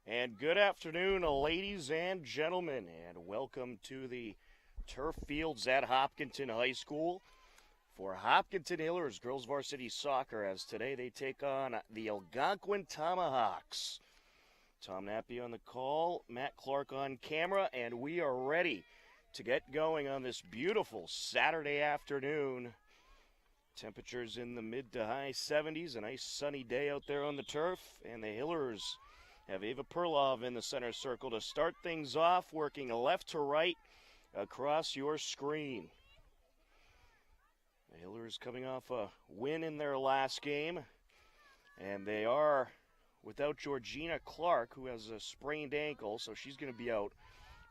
And good afternoon, ladies and gentlemen, and welcome to the turf fields at Hopkinton High School for Hopkinton Hillers Girls Varsity Soccer, as today they take on the Algonquin Tomahawks. Tom Nappy on the call, Matt Clark on camera, and we are ready to get going on this beautiful Saturday afternoon. Temperatures in the mid to high 70s, a nice sunny day out there on the turf, and the Hillers have Ava Perlov in the center circle to start things off, working left to right across your screen. The Hillers coming off a win in their last game, and they are without Georgina Clark, who has a sprained ankle, so she's going to be out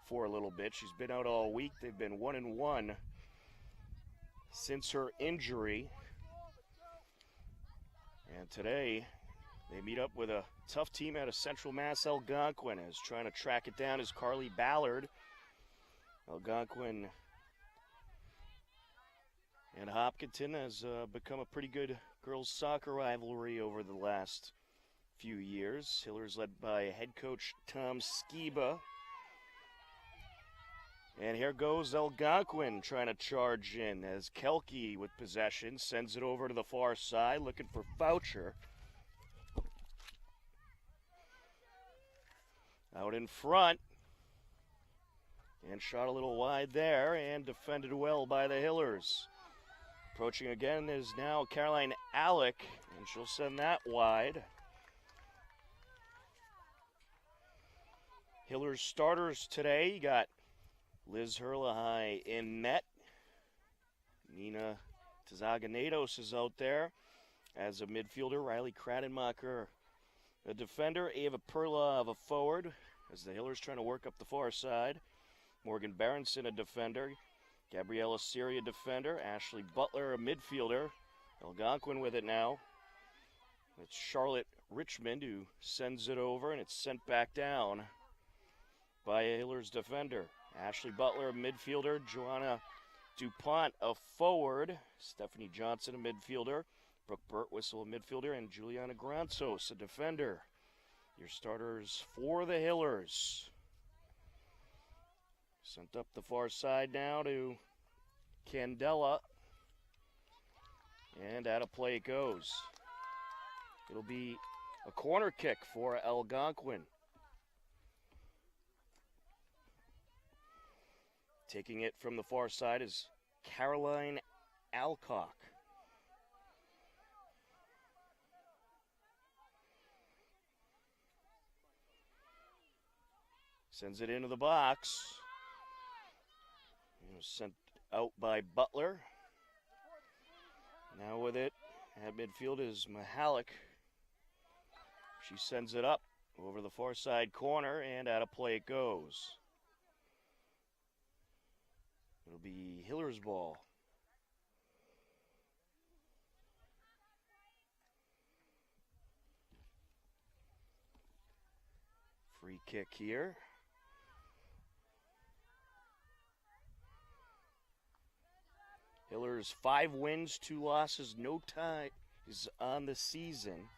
for a little bit. She's been out all week. They've been 1-1 since her injury. And today they meet up with a tough team out of Central Mass. Algonquin is trying to track it down is Carly Ballard. Algonquin and Hopkinton has become a pretty good girls soccer rivalry over the last few years. Hillers led by head coach Tom Skiba. And here goes Algonquin trying to charge in as Kelke with possession sends it over to the far side looking for Foucher. Out in front, and shot a little wide there, and defended well by the Hillers. Approaching again is now Caroline Alec, and she'll send that wide. Hillers starters today, you got Liz Herlahai in net. Nina Tazaganatos is out there as a midfielder. Riley Kradenmacher a defender, Ava Perlov a forward, as the Hillers trying to work up the far side. Morgan Berenson a defender, Gabriella Siri a defender, Ashley Butler a midfielder. Algonquin with it now. It's Charlotte Richmond who sends it over, and it's sent back down by a Hillers defender. Ashley Butler a midfielder, Joanna DuPont a forward, Stephanie Johnson a midfielder, Brooke Burtwhistle a midfielder, and Juliana Granzos a defender. Your starters for the Hillers. Sent up the far side now to Candela. And out of play it goes. It'll be a corner kick for Algonquin. Taking it from the far side is Caroline Alcock. Sends it into the box. It was sent out by Butler. Now with it at midfield is Mahalik. She sends it up over the far side corner, and out of play it goes. It'll be Hillers ball. Free kick here. Hillers 5 wins, 2 losses, no ties on the season,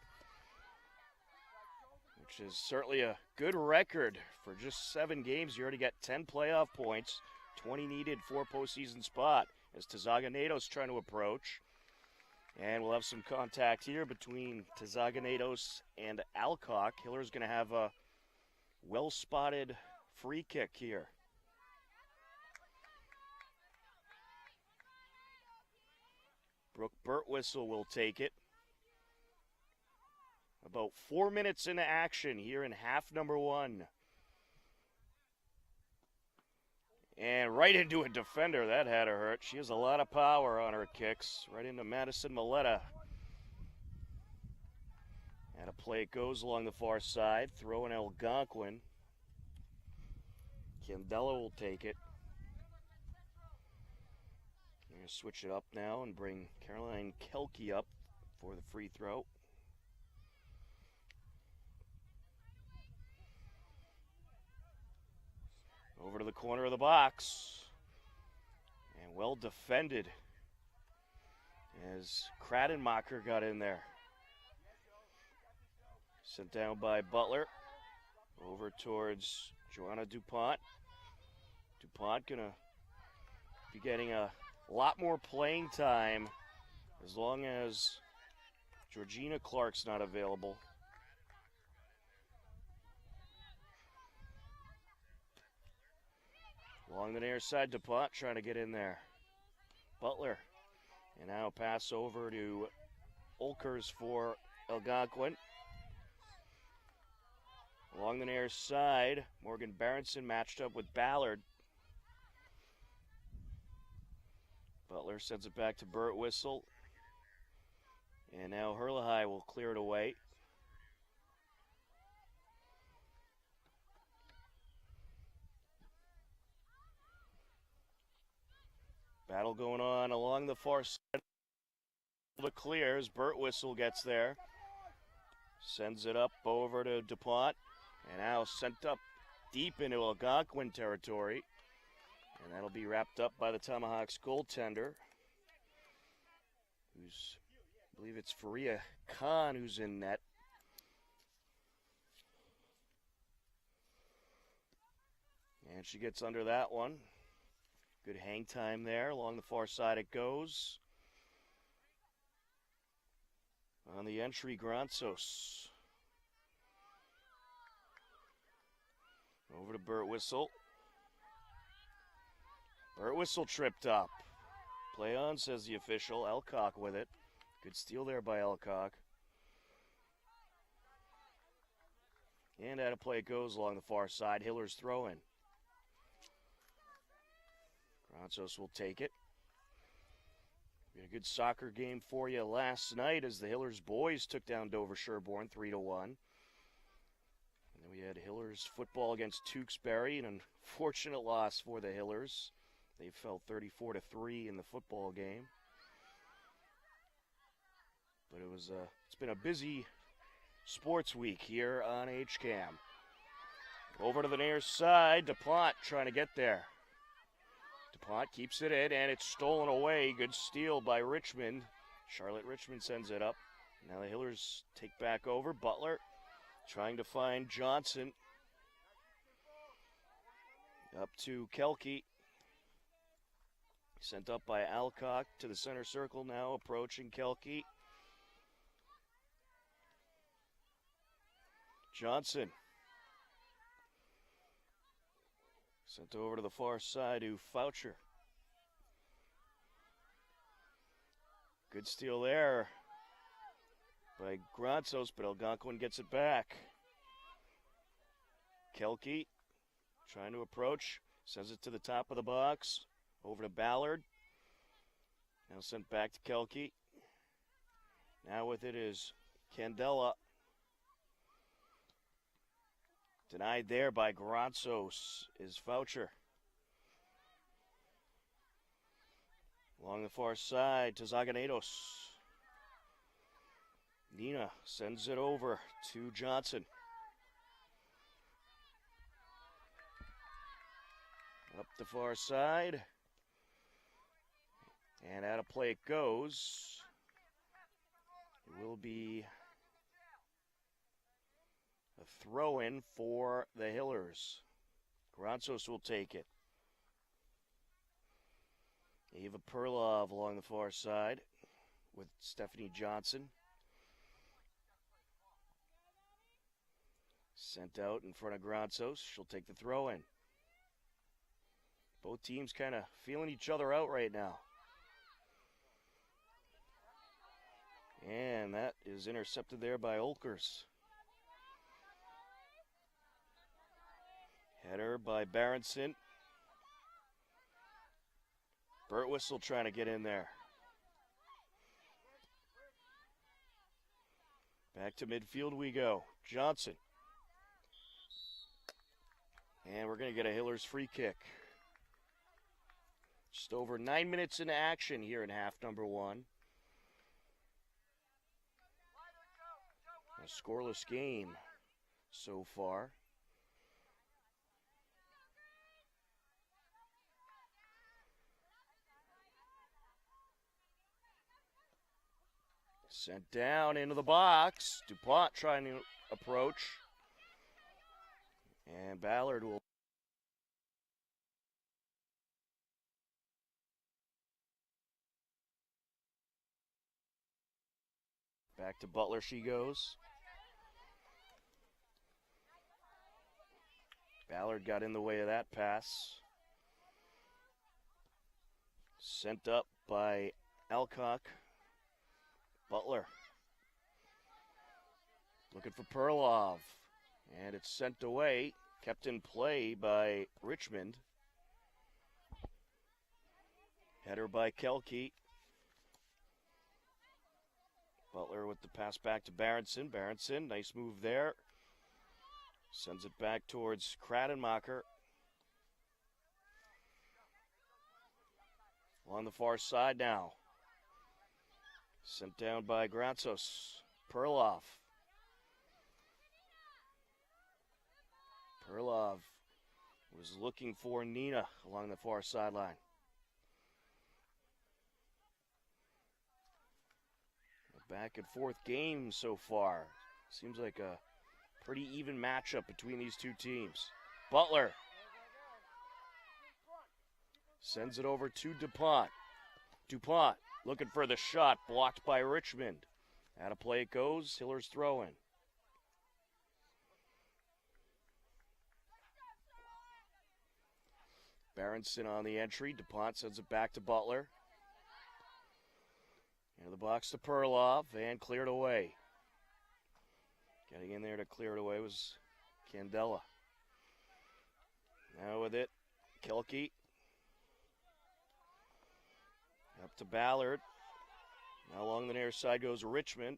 which is certainly a good record for just 7 games. You already got 10 playoff points, 20 needed for a postseason spot as Tazaganatos trying to approach. And we'll have some contact here between Tazaganatos and Alcock. Hiller's going to have a well-spotted free kick here. Brooke Burtwhistle will take it. About 4 minutes into action here in half number 1. And right into a defender. That had her hurt. She has a lot of power on her kicks. Right into Madison Maletta. And a play it goes along the far side. Throw in Algonquin. Candela will take it. I'm going to switch it up now and bring Caroline Kelke up for the free throw. Over to the corner of the box. And well defended as Kradenmacher got in there. Sent down by Butler. Over towards Joanna DuPont. DuPont gonna be getting a lot more playing time as long as Georgina Clark's not available. Along the near side, DuPont trying to get in there. Butler. And now pass over to Olkers for Algonquin. Along the near side, Morgan Berenson matched up with Ballard. Butler sends it back to Burt Whistle. And now Herlihy will clear it away. Battle going on along the far side. The clears. Burt Whistle gets there. Sends it up over to DuPont. And now sent up deep into Algonquin territory. And that'll be wrapped up by the Tomahawks goaltender. I believe it's Faria Khan who's in net. And she gets under that one. Good hang time there. Along the far side it goes. On the entry, Granzos. Over to Burt Whistle. Burt Whistle tripped up. Play on, says the official. Elcock with it. Good steal there by Elcock. And out of play it goes along the far side. Hiller's throw in. Granzos will take it. We had a good soccer game for you last night as the Hillers boys took down Dover Sherborne 3-1. And then we had Hillers football against Tewksbury, an unfortunate loss for the Hillers. They fell 34-3 in the football game. But it's been a busy sports week here on HCAM. Over to the near side, DuPont trying to get there. DuPont keeps it in, and it's stolen away. Good steal by Richmond. Charlotte Richmond sends it up. Now the Hillers take back over. Butler trying to find Johnson. Up to Kelke. Sent up by Alcock to the center circle, now approaching Kelke. Johnson. Sent over to the far side to Foucher. Good steal there by Granzos, but Algonquin gets it back. Kelke trying to approach, sends it to the top of the box. Over to Ballard. Now sent back to Kelke. Now with it is Candela. Denied there by Granzos is Foucher. Along the far side to Zaganedos. Nina sends it over to Johnson. Up the far side. And out of play it goes. It will be a throw-in for the Hillers. Granzos will take it. Ava Perlov along the far side with Stephanie Johnson. Sent out in front of Granzos. She'll take the throw-in. Both teams kind of feeling each other out right now. And that is intercepted there by Olkers. Header by Berenson. Burt Whistle trying to get in there. Back to midfield we go. Johnson. And we're going to get a Hillers free kick. Just over 9 minutes into action here in half number one. A scoreless game so far. Sent down into the box. DuPont trying to approach. And Ballard will back to Butler she goes. Ballard got in the way of that pass. Sent up by Alcock. Butler looking for Perlov. And it's sent away. Kept in play by Richmond. Header by Kelke. Butler with the pass back to Berenson. Berenson, nice move there. Sends it back towards Kradenmacher. On the far side now. Sent down by Granzos. Perlov. Perlov was looking for Nina along the far sideline. A back and forth game so far. Seems like a pretty even matchup between these two teams. Butler sends it over to DuPont. DuPont looking for the shot, blocked by Richmond. Out of play it goes, Hiller's throw-in. Berenson on the entry. DuPont sends it back to Butler. Into the box to Perlov and cleared away. Getting in there to clear it away was Candela. Now with it, Kelke. Up to Ballard. Now along the near side goes Richmond.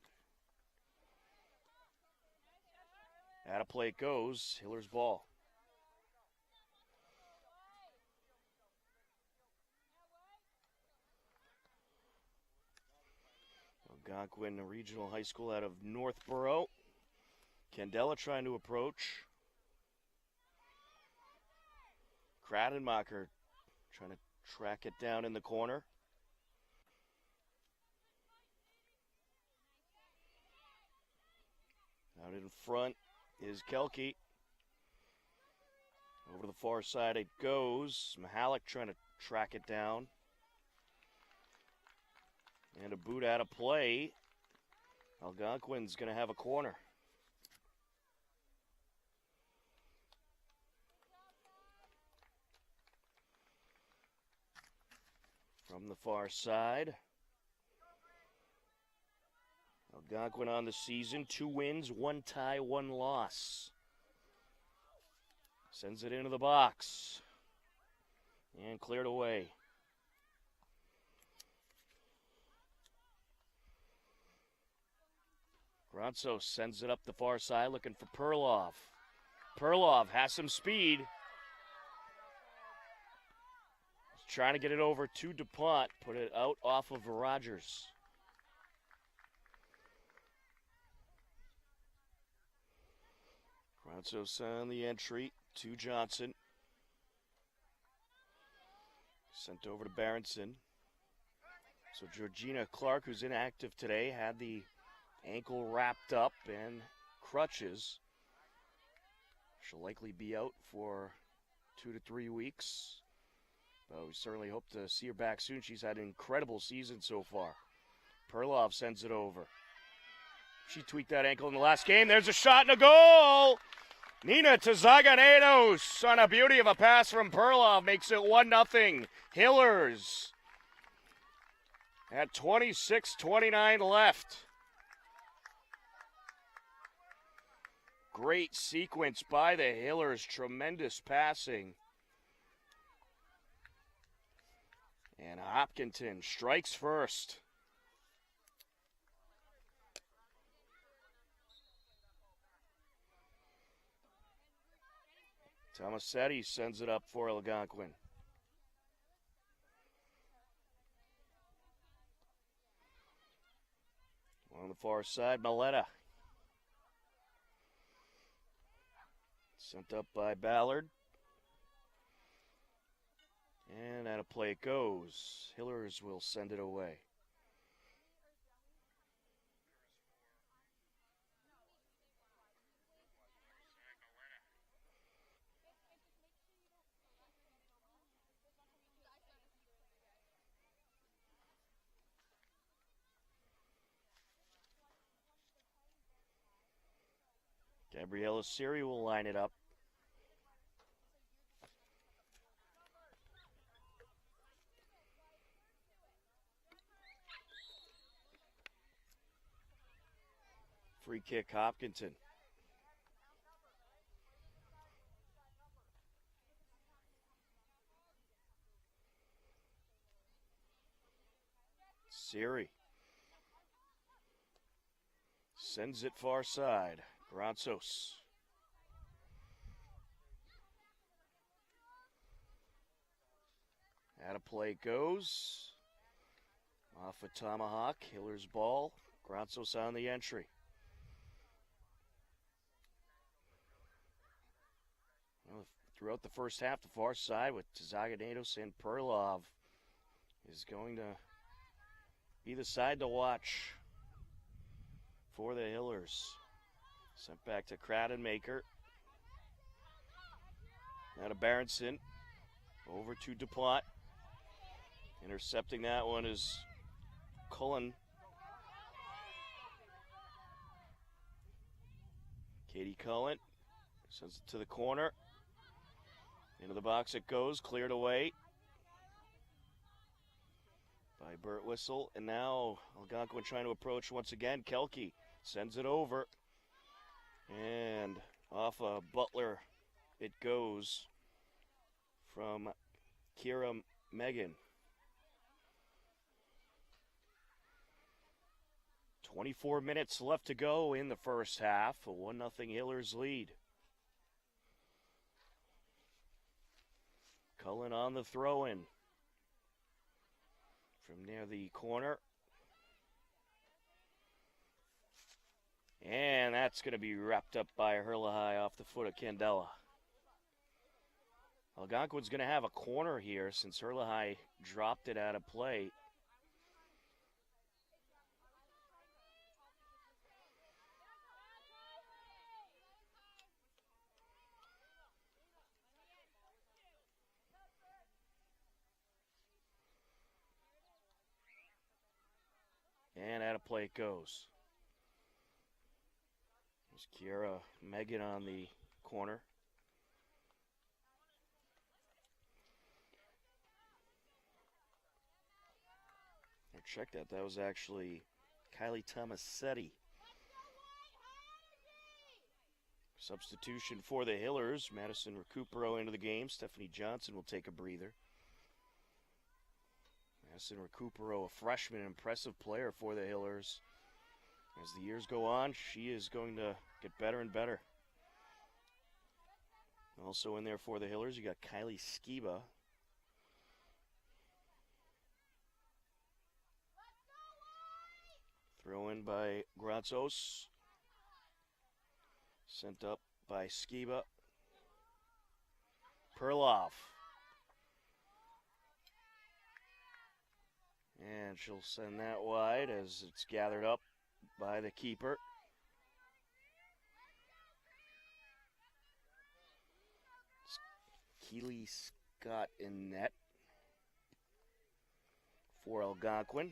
Out of play it goes. Hiller's ball. Algonquin Regional High School out of Northborough. Candela trying to approach. Kradenmacher trying to track it down in the corner. Out in front is Kelke. Over to the far side it goes. Mihalik trying to track it down. And a boot out of play. Algonquin's going to have a corner. From the far side. Algonquin on the season, 2 wins, 1 tie, 1 loss. Sends it into the box. And cleared away. Granzos sends it up the far side looking for Perlov. Perlov has some speed. He's trying to get it over to DuPont. Put it out off of Rogers. Granzos on the entry to Johnson. Sent over to Berenson. So Georgina Clark, who's inactive today, had the ankle wrapped up and crutches. She'll likely be out for 2 to 3 weeks. But we certainly hope to see her back soon. She's had an incredible season so far. Perlov sends it over. She tweaked that ankle in the last game. There's a shot and a goal! Nina Tazaganedos on a beauty of a pass from Perlov makes it 1-0. Hillers at 26:29 left. Great sequence by the Hillers. Tremendous passing. And Hopkinton strikes first. Tomasetti sends it up for Algonquin. On the far side, Maletta. Sent up by Ballard. And out of play it goes. Hillers will send it away. Gabriella Siri will line it up. Free kick, Hopkinton. Siri sends it far side. Granzos. Out of play goes. Off a tomahawk. Hiller's ball. Granzos on the entry. Well, throughout the first half, the far side with Tzaganetos and Perlov is going to be the side to watch for the Hillers. Sent back to Kradenmaker. Now to Berenson. Over to DuPont. Intercepting that one is Cullen. Katie Cullen sends it to the corner. Into the box it goes, cleared away by Burt Whistle. And now Algonquin trying to approach once again. Kelke sends it over. And off a Butler it goes from Kira Megan. 24 minutes left to go in the first half. A 1-0 Hillers lead. Cullen on the throw-in from near the corner. And that's going to be wrapped up by Herlahai off the foot of Candela. Algonquin's going to have a corner here since Herlahai dropped it out of play. And out of play it goes. There's Kiera Megan on the corner. Check that. That was actually Kylie Tomasetti. Substitution for the Hillers. Madison Recupero into the game. Stephanie Johnson will take a breather. Madison Recupero, a freshman, impressive player for the Hillers. As the years go on, she is going to get better and better. Also in there for the Hillers, you got Kylie Skiba. Throw in by Granzos. Sent up by Skiba. Perlov. And she'll send that wide as it's gathered up by the keeper. Keely Scott in net for Algonquin.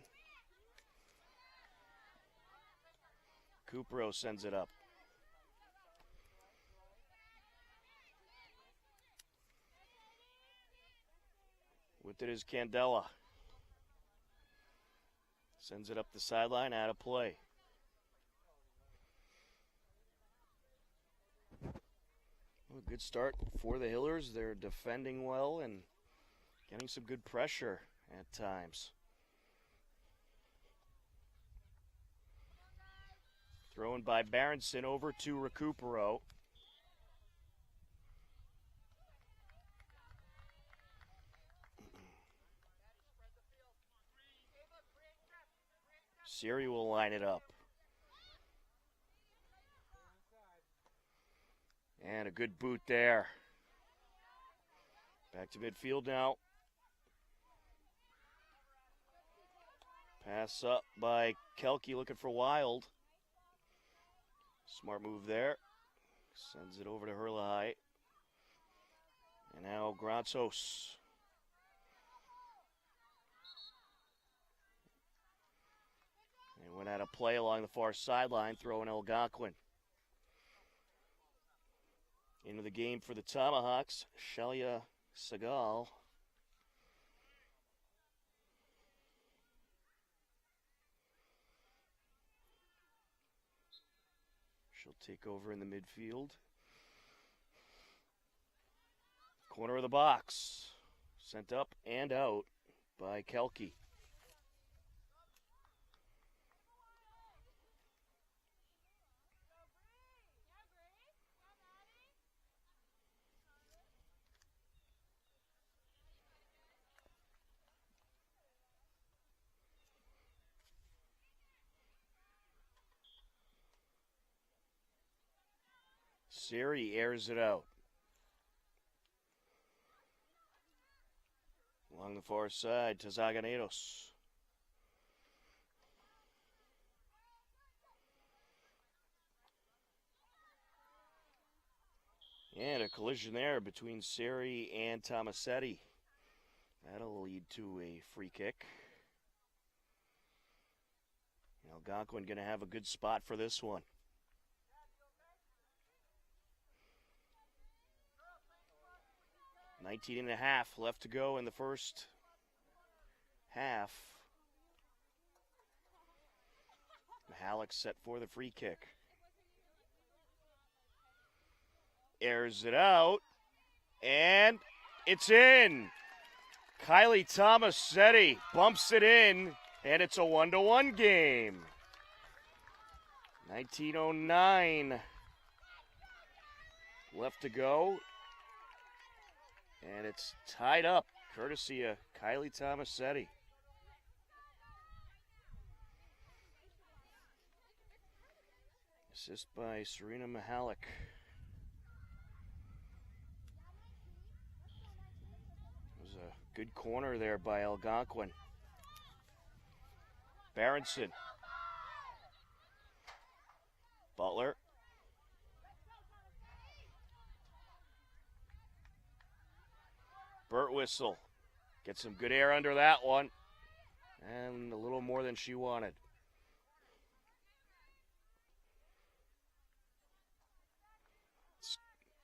Cupero sends it up. With it is Candela. Sends it up the sideline, out of play. Well, good start for the Hillers. They're defending well and getting some good pressure at times. Thrown by Berenson over to Recupero. Siri will line it up. And a good boot there. Back to midfield now. Pass up by Kelke looking for Wild. Smart move there. Sends it over to Herlahai. And now Granzos. They went out of play along the far sideline, throwing Algonquin. Into the game for the Tomahawks, Shalia Segal. She'll take over in the midfield. Corner of the box. Sent up and out by Kelke. Siri airs it out. Along the far side to Zaganetos. And a collision there between Siri and Tomasetti. That'll lead to a free kick. Algonquin going to have a good spot for this one. 19.5 left to go in the first half. Halleck set for the free kick. Airs it out, and it's in. Kylie Tomasetti bumps it in, and it's a 1-1 game. 19:09 left to go. And it's tied up, courtesy of Kylie Tomasetti. Assist by Serena Mihalik. It was a good corner there by Algonquin. Berenson. Butler. Birtwistle gets some good air under that one, and a little more than she wanted.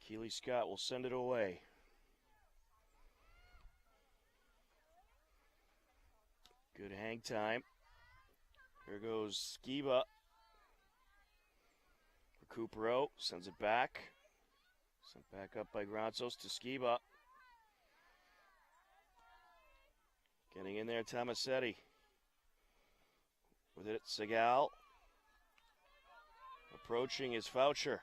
Keely Scott will send it away. Good hang time. Here goes Skiba. Recupero sends it back. Sent back up by Granzos to Skiba. Getting in there, Tomasetti. With it, Segal. Approaching is Foucher.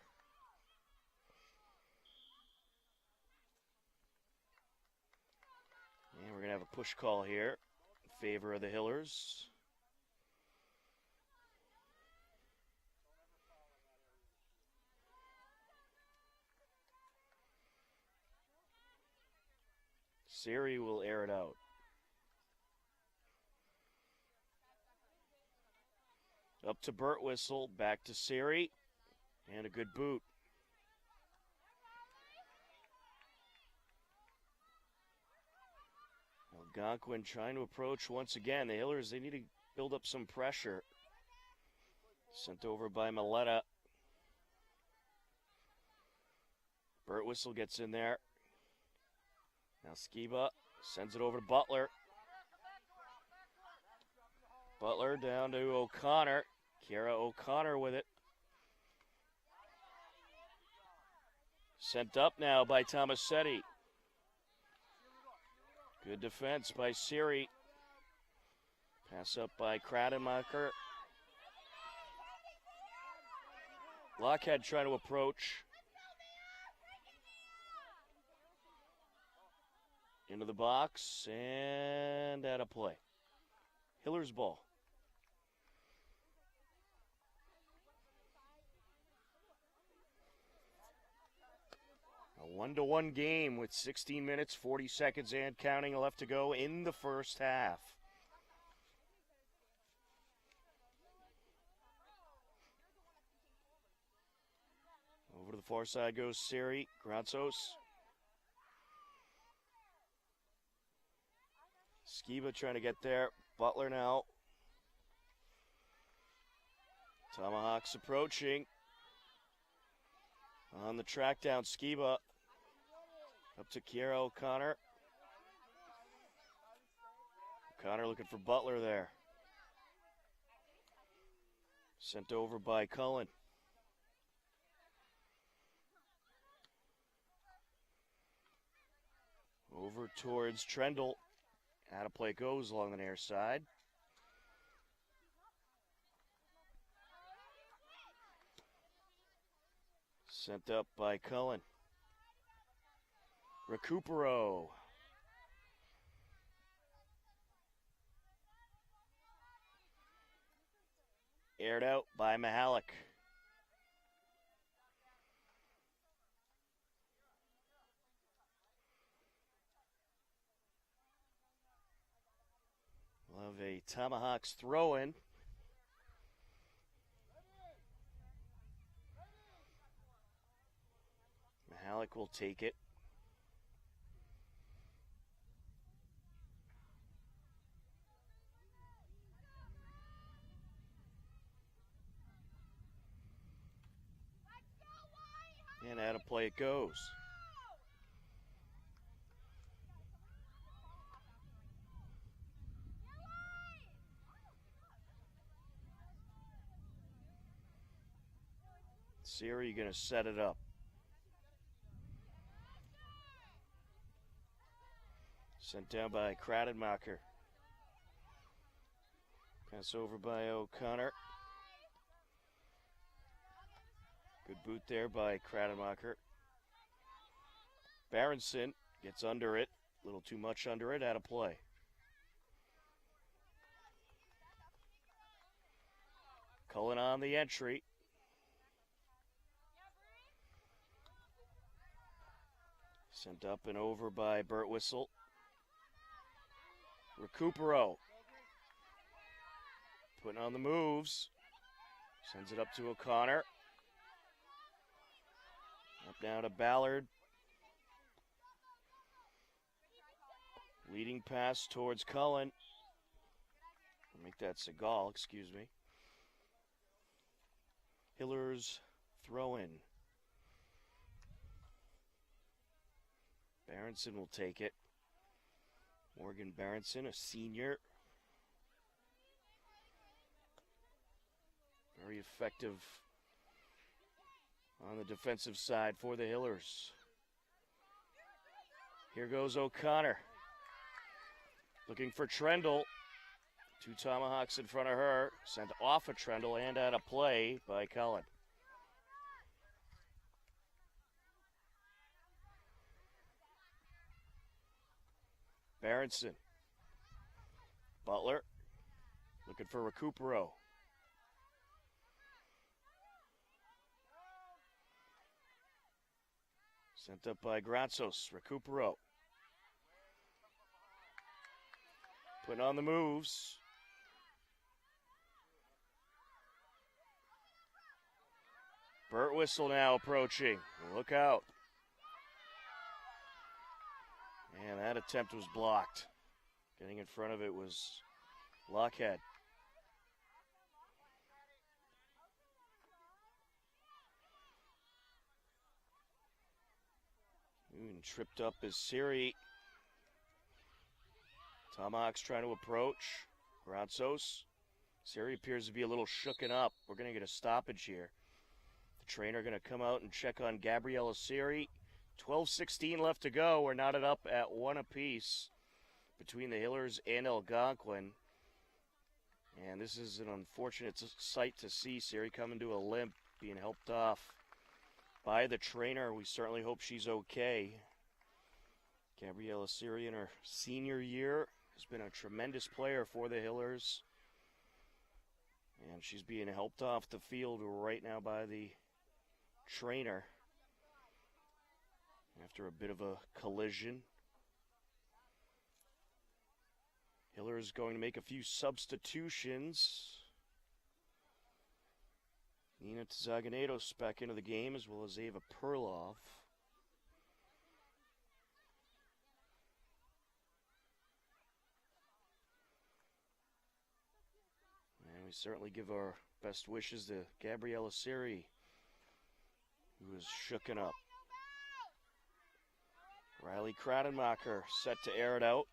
And we're going to have a push call here in favor of the Hillers. Siri will air it out. Up to Birtwistle, back to Siri, and a good boot. Algonquin trying to approach once again. The Hillers, they need to build up some pressure. Sent over by Maletta. Birtwistle gets in there. Now Skiba sends it over to Butler. Butler down to O'Connor. Kiara O'Connor with it. Sent up now by Tomasetti. Good defense by Siri. Pass up by Kradenmacher. Lockhead trying to approach. Into the box and out of play. Hiller's ball. A 1-1 game with 16 minutes, 40 seconds and counting left to go in the first half. Over to the far side goes Siri, Granzos. Skiba trying to get there. Butler now. Tomahawks approaching. On the track down, Skiba. Up to Kiera O'Connor. O'Connor looking for Butler there. Sent over by Cullen. Over towards Trendle. Out of play goes along the near side. Sent up by Cullen. Recupero. Aired out by Mihalik. We'll have a Tomahawks throw-in. Mihalik will take it. And out of play it goes. Siri going to set it up. Sent down by Kradenmacher. Pass over by O'Connor. Good boot there by Kradenmacher. Berenson gets under it. A little too much under it. Out of play. Cullen on the entry. Sent up and over by Burt Whistle. Recupero. Putting on the moves. Sends it up to O'Connor. Up now to Ballard. Leading pass towards Cullen. Make that Seagal, excuse me. Hillers throw in. Berenson will take it. Morgan Berenson, a senior. Very effective on the defensive side for the Hillers. Here goes O'Connor. Looking for Trendle. Two Tomahawks in front of her. Sent off of Trendle and out of play by Cullen. Berenson. Butler. Looking for Recupero. Sent up by Gratsos. Recupero. Putting on the moves. Burt Whistle now approaching. Look out. And that attempt was blocked. Getting in front of it was Lockhead. And tripped up is Siri. Tomahawks trying to approach. Gratsos. Siri appears to be a little shooken up. We're going to get a stoppage here. The trainer going to come out and check on Gabriella Siri. 12:16 left to go. We're knotted up at 1 apiece between the Hillers and Algonquin. And this is an unfortunate sight to see. Siri coming to a limp, being helped off by the trainer. We certainly hope she's okay. Gabriella Siri in her senior year has been a tremendous player for the Hillers. And she's being helped off the field right now by the trainer after a bit of a collision. Hillers going to make a few substitutions. Nina Tzaganetos back into the game, as well as Ava Perlov. And we certainly give our best wishes to Gabriella Siri who is shooken up. Riley Kradenmacher set to air it out.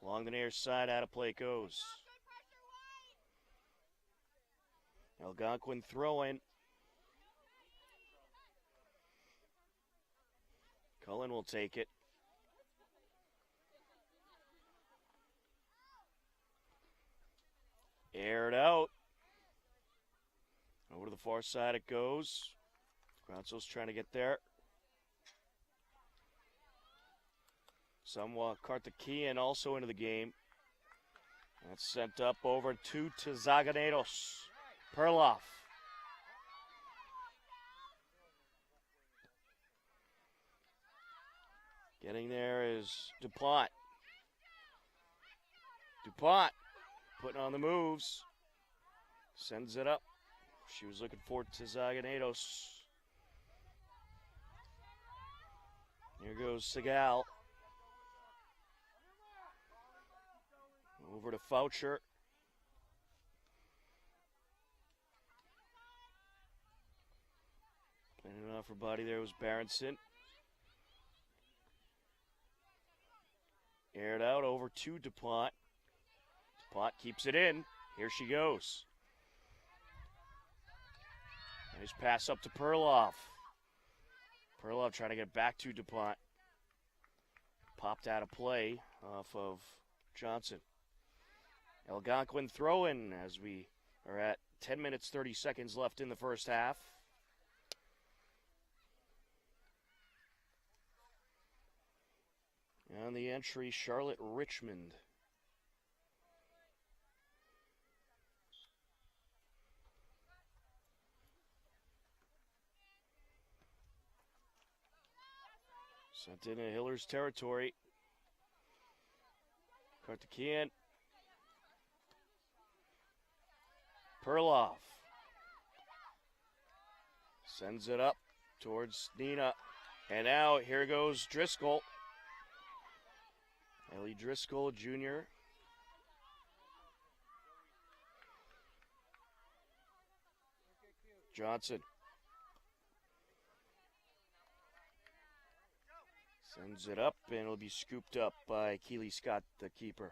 Along the near side, out of play goes. Algonquin throwing. Cullen will take it. Aired out. Over to the far side it goes. Gronzo's trying to get there. Somewhat Karthikeyan also into the game. That's sent up over to Zaganedos. Perloff. Getting there is DuPont. DuPont putting on the moves. Sends it up. She was looking for Zaganedos. Here goes Segal. Over to Foucher. Playing it off her body there was Berenson. Aired out over to DuPont. DuPont keeps it in. Here she goes. Nice pass up to Perloff. Perloff trying to get back to DuPont. Popped out of play off of Johnson. Algonquin throw-in as we are at 10 minutes, 30 seconds left in the first half. On the entry, Charlotte Richmond. Sent into Hiller's territory. Karthikeyan. Perloff. Sends it up towards Nina. And now here goes Driscoll. Ellie Driscoll Jr. Johnson. Sends it up, and it'll be scooped up by Keely Scott, the keeper.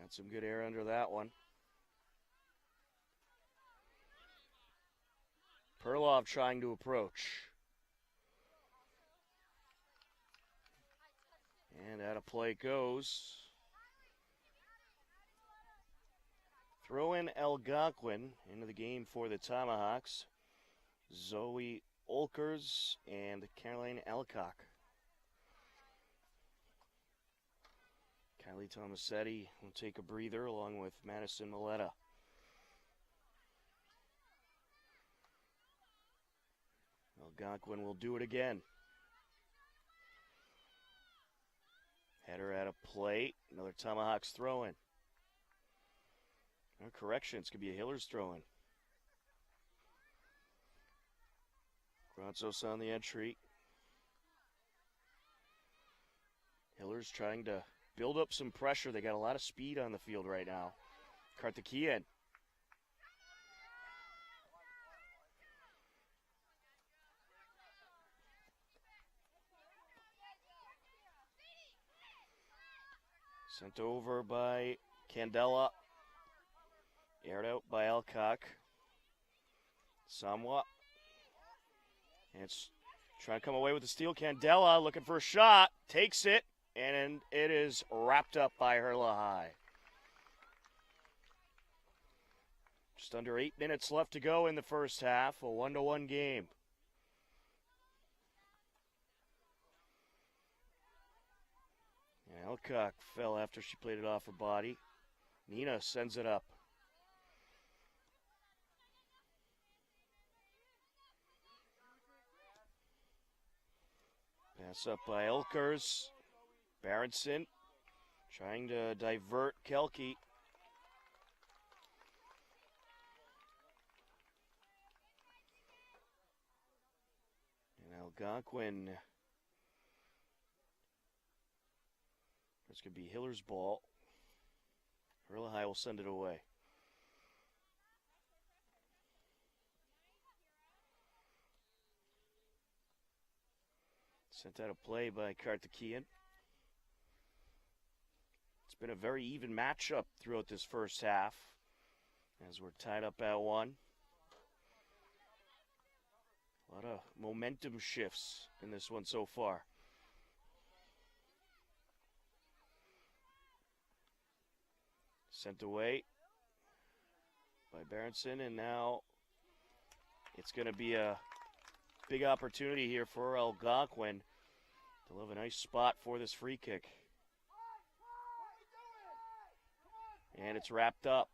Got some good air under that one. Perloff trying to approach. And out of play goes. Throw in Algonquin into the game for the Tomahawks. Zoe Olkers and Caroline Alcock. Kylie Tomasetti will take a breather along with Madison Maletta. Algonquin will do it again. Header out of play. Another Tomahawks throw-in. No correction, it's going to be a Hiller's throw-in. Gronzos on the entry. Hiller's trying to build up some pressure. They got a lot of speed on the field right now. Karthikeyan. Sent over by Candela. Aired out by Alcock. Somewhat. And it's trying to come away with the steal. Candela looking for a shot. Takes it. And it is wrapped up by Hurla High. Just under 8 minutes left to go in the first half. A 1-1 game. Alcock fell after she played it off her body. Nina sends it up. Pass up by Elkers. Berenson trying to divert Kelke. Algonquin. This could be Hiller's ball. Hurla High will send it away. Sent out a play by Karthikeyan. It's been a very even matchup throughout this first half as we're tied up at 1. A lot of momentum shifts in this one so far. Sent away by Berenson, and now it's going to be a big opportunity here for Algonquin. They'll have a nice spot for this free kick. And it's wrapped up.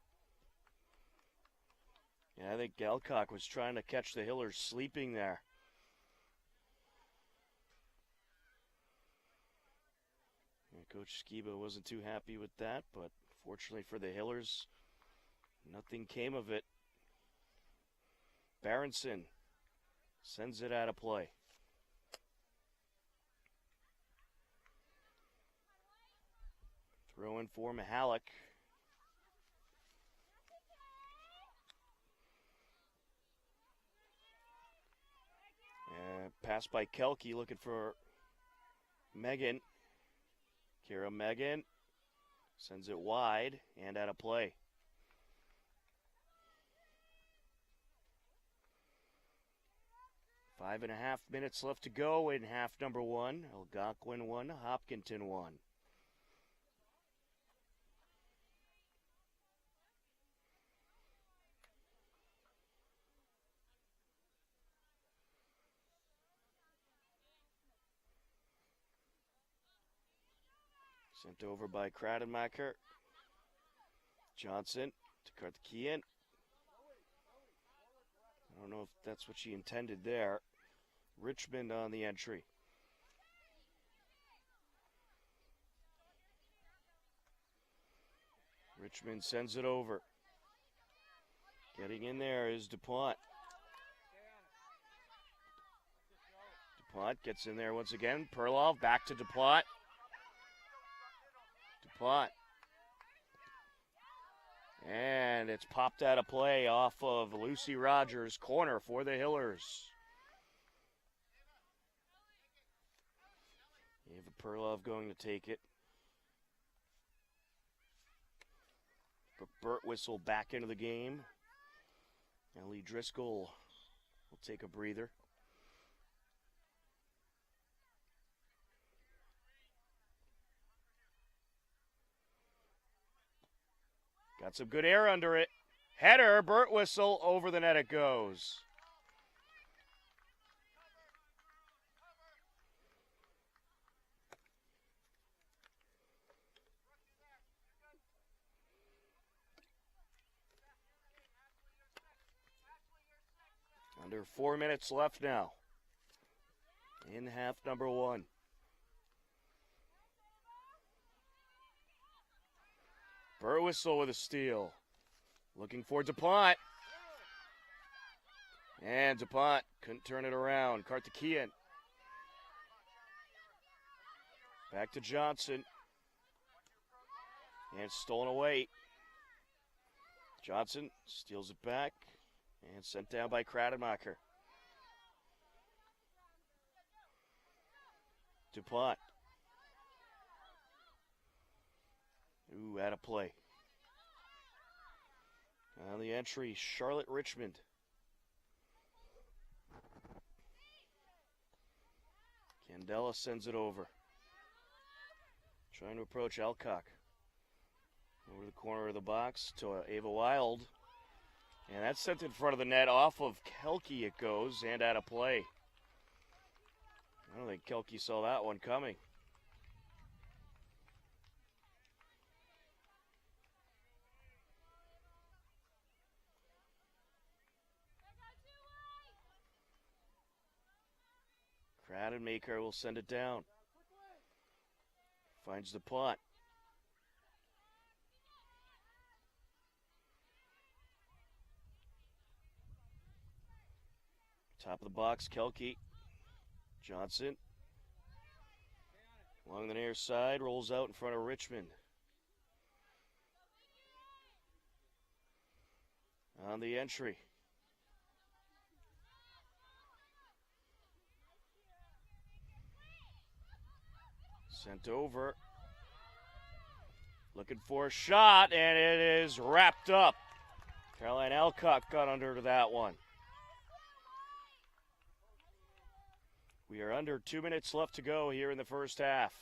Yeah, I think Alcock was trying to catch the Hillers sleeping there. And Coach Skiba wasn't too happy with that, but fortunately for the Hillers, nothing came of it. Berenson sends it out of play. Throw in for Mihalik. Pass by Kelke, looking for Megan. Kira Megan sends it wide and out of play. Five and a half minutes left to go in half number 1. Algonquin 1, Hopkinton 1. Sent over by Kradenmacher. Johnson to Karthikeyan. I don't know if that's what she intended there. Richmond on the entry. Richmond sends it over. Getting in there is DuPont. DuPont gets in there once again. Perlov back to DuPont. DuPont. And it's popped out of play off of Lucy Rogers. Corner for the Hillers. Ava Perlov going to take it. But Burt Whistle back into the game. Ellie Driscoll will take a breather. Got some good air under it. Header, Burt Whistle, over the net it goes. Under 4 minutes left now in half number 1. Burt Whistle with a steal. Looking for DuPont. And DuPont couldn't turn it around. Karthikeyan. Back to Johnson. And stolen away. Johnson steals it back. And sent down by Kradenmacher. DuPont. Ooh, out of play. On the entry, Charlotte Richmond. Candela sends it over. Trying to approach Alcock. Over the corner of the box to Ava Wild. And that's sent in front of the net. Off of Kelke it goes and out of play. I don't think Kelke saw that one coming. Kradenmacher will send it down. Finds the punt. Top of the box, Kelke. Johnson along the near side, rolls out in front of Richmond. On the entry. Sent over. Looking for a shot, and it is wrapped up. Caroline Alcock got under that one. We are under 2 minutes left to go here in the first half.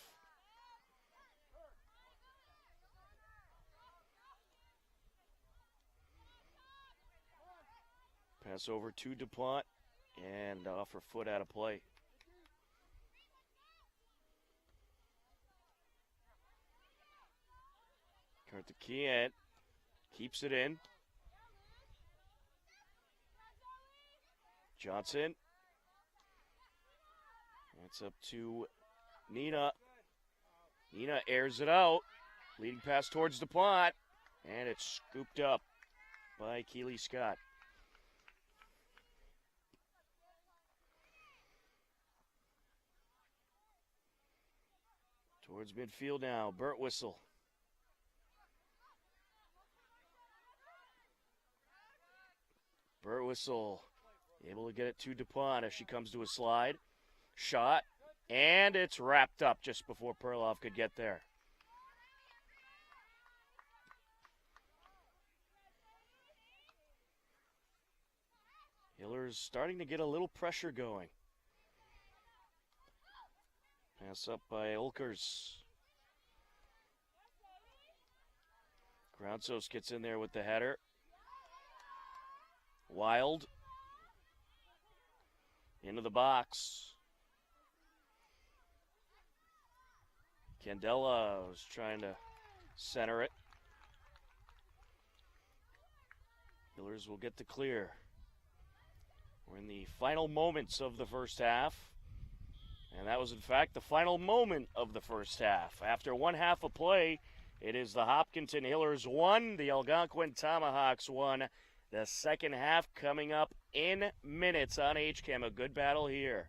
Pass over to DuPont and off her foot out of play. Karthikeyan keeps it in. Johnson. It's up to Nina. Nina airs it out. Leading pass towards DuPont. And it's scooped up by Keely Scott. Towards midfield now. Birtwistle. Birtwistle able to get it to DuPont as she comes to a slide. Shot, and it's wrapped up just before Perloff could get there. Hiller's starting to get a little pressure going. Pass up by Olkers. Groundzos gets in there with the header. Wild. Into the box. Candela was trying to center it. Hillers will get the clear. We're in the final moments of the first half. And that was, in fact, the final moment of the first half. After one half of play, it is the Hopkinton Hillers 1, the Algonquin Tomahawks 1. The second half coming up in minutes on HCAM. A good battle here.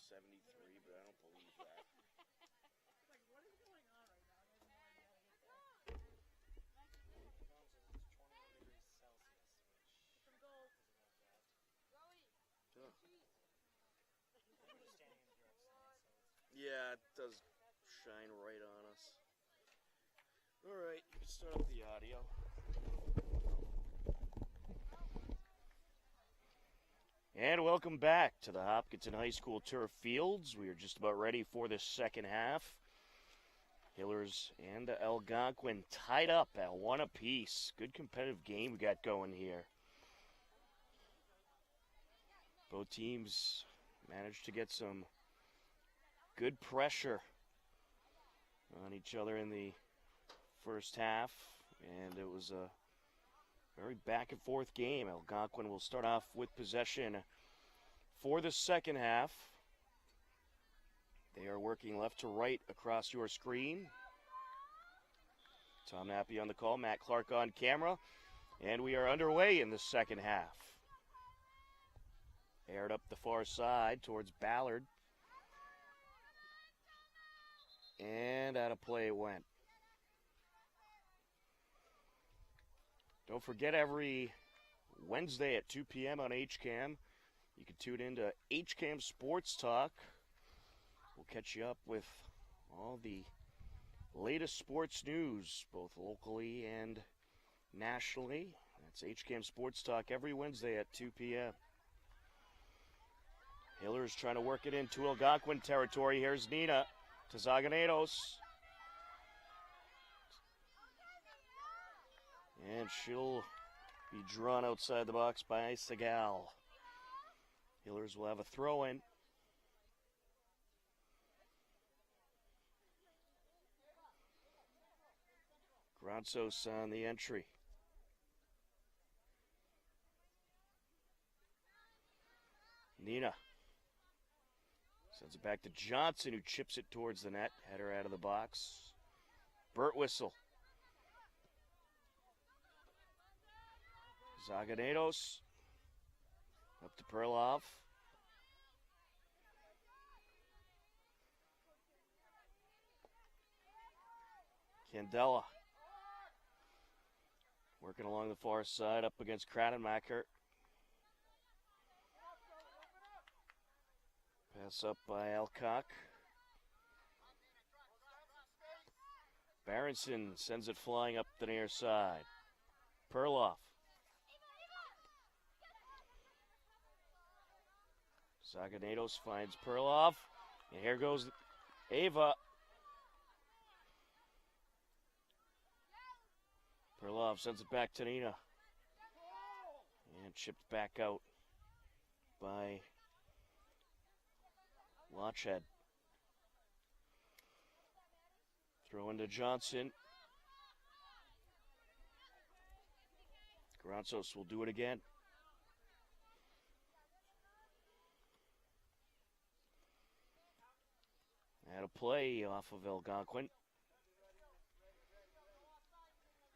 73, but I don't believe that. Huh. Yeah, it does shine right on us. All right, you can start up the audio. And welcome back to the Hopkinton High School turf fields. We are just about ready for the second half. Hillers and Algonquin tied up at 1 apiece. Good competitive game we got going here. Both teams managed to get some good pressure on each other in the first half, and it was a very back and forth game. Algonquin will start off with possession for the second half. They are working left to right across your screen. Tom Nappy on the call, Matt Clark on camera, and we are underway in the second half. Aired up the far side towards Ballard. And out of play it went. Don't forget, every Wednesday at 2 p.m. on HCAM, you can tune in to HCAM Sports Talk. We'll catch you up with all the latest sports news, both locally and nationally. That's HCAM Sports Talk every Wednesday at 2 p.m. Hillers trying to work it into Algonquin territory. Here's Nina to Zaganetos. And she'll be drawn outside the box by Segal. Hillers will have a throw-in. Granzos on the entry. Nina sends it back to Johnson, who chips it towards the net. Header out of the box. Burt Whistle. Zaganetos up to Perlov. Candela working along the far side up against Kradenmacher. Pass up by Alcock. Berenson sends it flying up the near side. Perloff. Zaganetos finds Perloff. And here goes Ava. Perloff sends it back to Nina. And chipped back out by Lotchhead. Throw into Johnson. Granzos will do it again. Had a play off of Algonquin.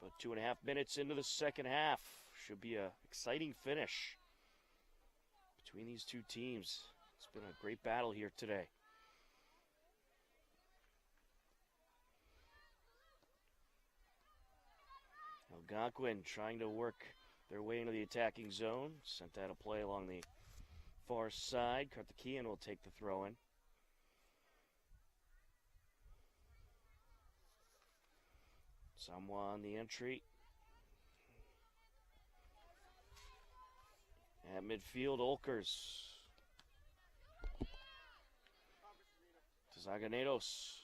But 2.5 minutes into the second half. Should be an exciting finish between these two teams. It's been a great battle here today. Algonquin trying to work their way into the attacking zone. Sent out a play along the far side. Karthikeyan will take the throw in. Samoa on the entry. At midfield, Olkers. To Zaganetos.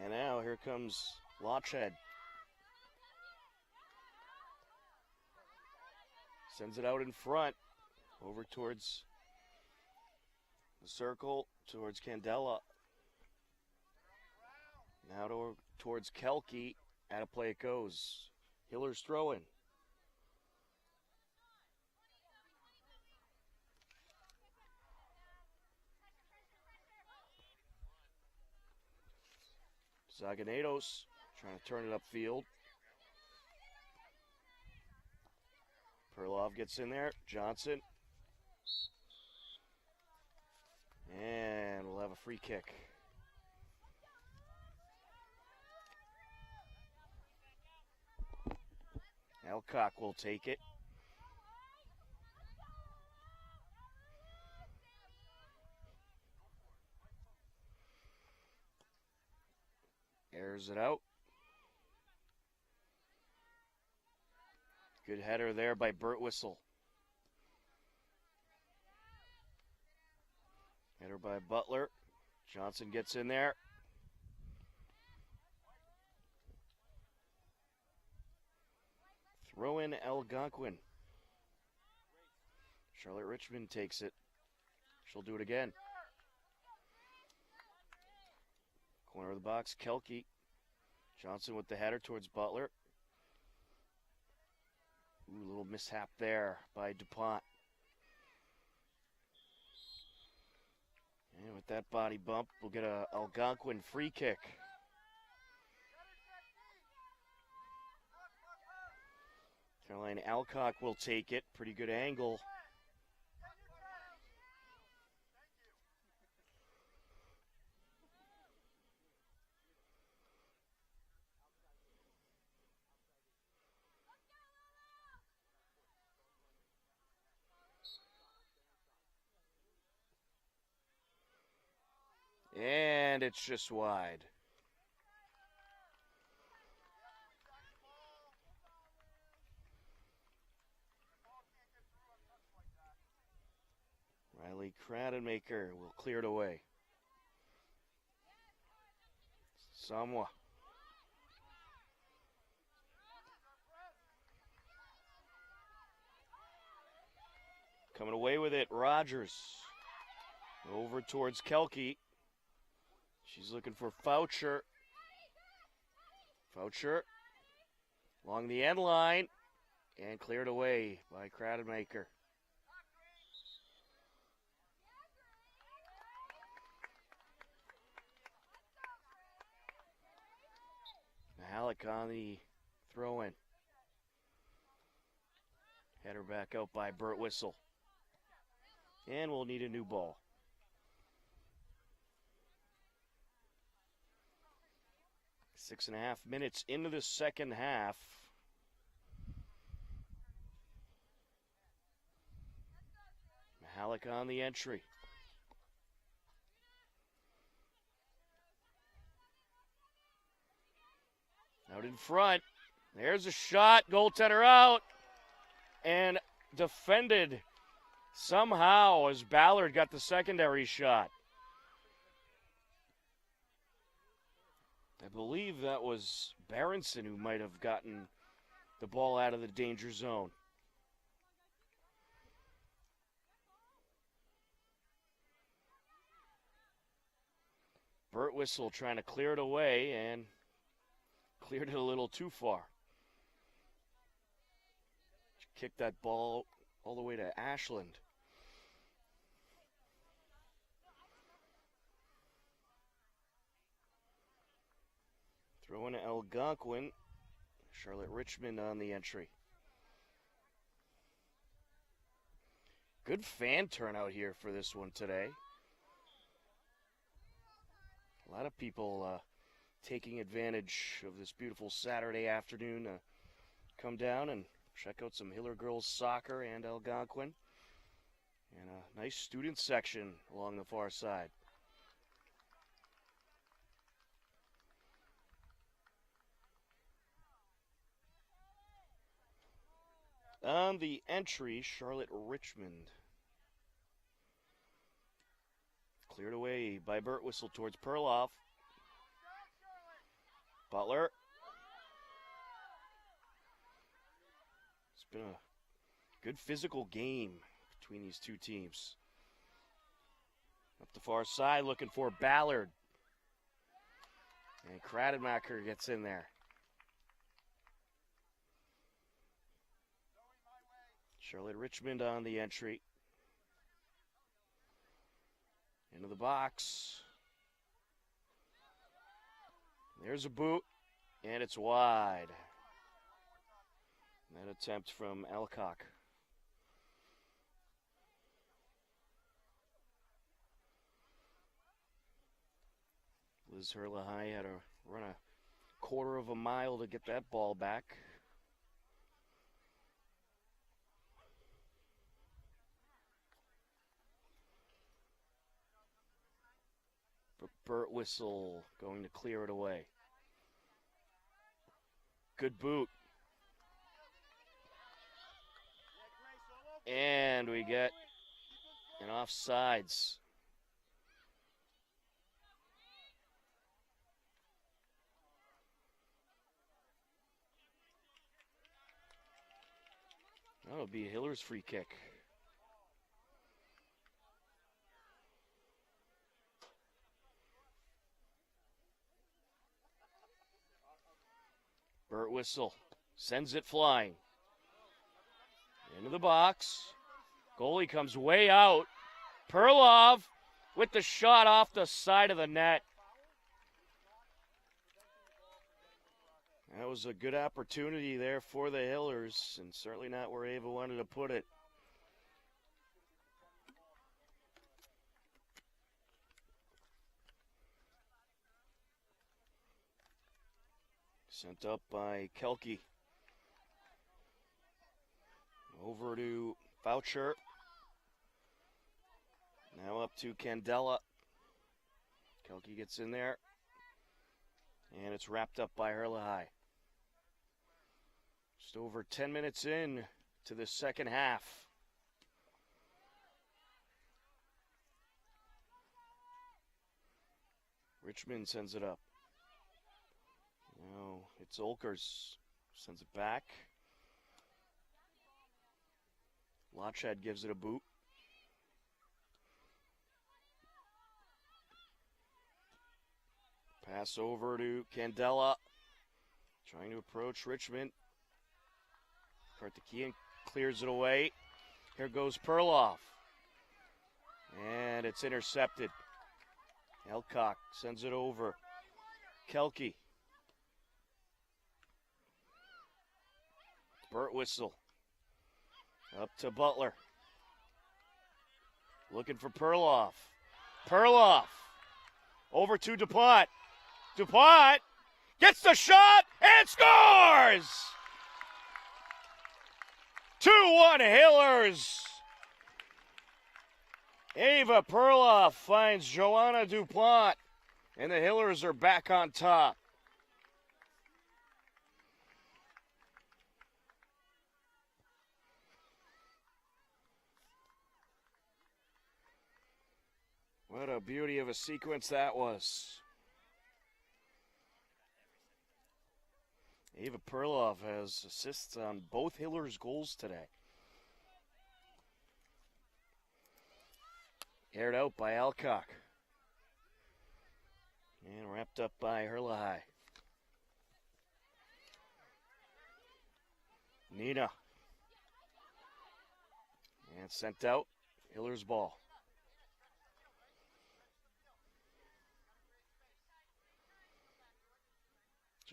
And now here comes Lotchhead. Sends it out in front. Over towards the circle, towards Candela. Now towards Kelke. Out of play it goes. Hiller's throwing. Zaganetos trying to turn it upfield. Perlov gets in there. Johnson. And we'll have a free kick. Alcock will take it. Airs it out. Good header there by Birtwistle. Header by Butler. Johnson gets in there. Throw in Algonquin. Charlotte Richmond takes it. She'll do it again. Corner of the box, Kelke. Johnson with the header towards Butler. Ooh, a little mishap there by DuPont. And with that body bump, we'll get a Algonquin free kick. Caroline Alcock will take it. Pretty good angle. And it's just wide. Riley Kradenmaker will clear it away. Samoa. Coming away with it, Rogers. Over towards Kelke. She's looking for Foucher. Foucher along the end line and cleared away by Kradenmaker. Halleck on the throw-in. Header back out by Birtwistle. And we'll need a new ball. Six and a half minutes into the second half. Halleck on the entry. Out in front. There's a shot. Goaltender out. And defended somehow as Ballard got the secondary shot. I believe that was Berenson who might have gotten the ball out of the danger zone. Birtwistle trying to clear it away and cleared it a little too far. Kicked that ball all the way to Ashland. Throw in Algonquin. Charlotte Richmond on the entry. Good fan turnout here for this one today. A lot of people taking advantage of this beautiful Saturday afternoon to come down and check out some Hiller girls soccer and Algonquin. And a nice student section along the far side. On the entry, Charlotte Richmond. Cleared away by Birtwistle towards Perloff. Butler. It's been a good physical game between these two teams. Up the far side looking for Ballard. And Kradenmacher gets in there. Charlotte Richmond on the entry. Into the box. There's a boot, and it's wide. That attempt from Alcock. Liz Hurley had to run a quarter of a mile to get that ball back. But Burt Whistle going to clear it away. Good boot. And we get an offsides. That'll be a Hiller's free kick. Burt Whistle sends it flying. Into the box. Goalie comes way out. Perlov with the shot off the side of the net. That was a good opportunity there for the Hillers, and certainly not where Ava wanted to put it. Sent up by Kelke. Over to Foucher. Now up to Candela. Kelke gets in there. And it's wrapped up by Hurley. Just over 10 minutes in to the second half. Richmond sends it up. Now it's Olkers. Sends it back. Lotchhead gives it a boot. Pass over to Candela. Trying to approach Richmond. Karthikeyan clears it away. Here goes Perloff. And it's intercepted. Elcock sends it over. Kelke. Burt Whistle. Up to Butler. Looking for Perloff. Perloff. Over to DuPont. DuPont gets the shot and scores! 2-1 Hillers. Ava Perloff finds Joanna DuPont, and the Hillers are back on top. What a beauty of a sequence that was. Ava Perloff has assists on both Hillers' goals today. Aired out by Alcock. And wrapped up by Hurley. Nina. And sent out. Hillers' ball.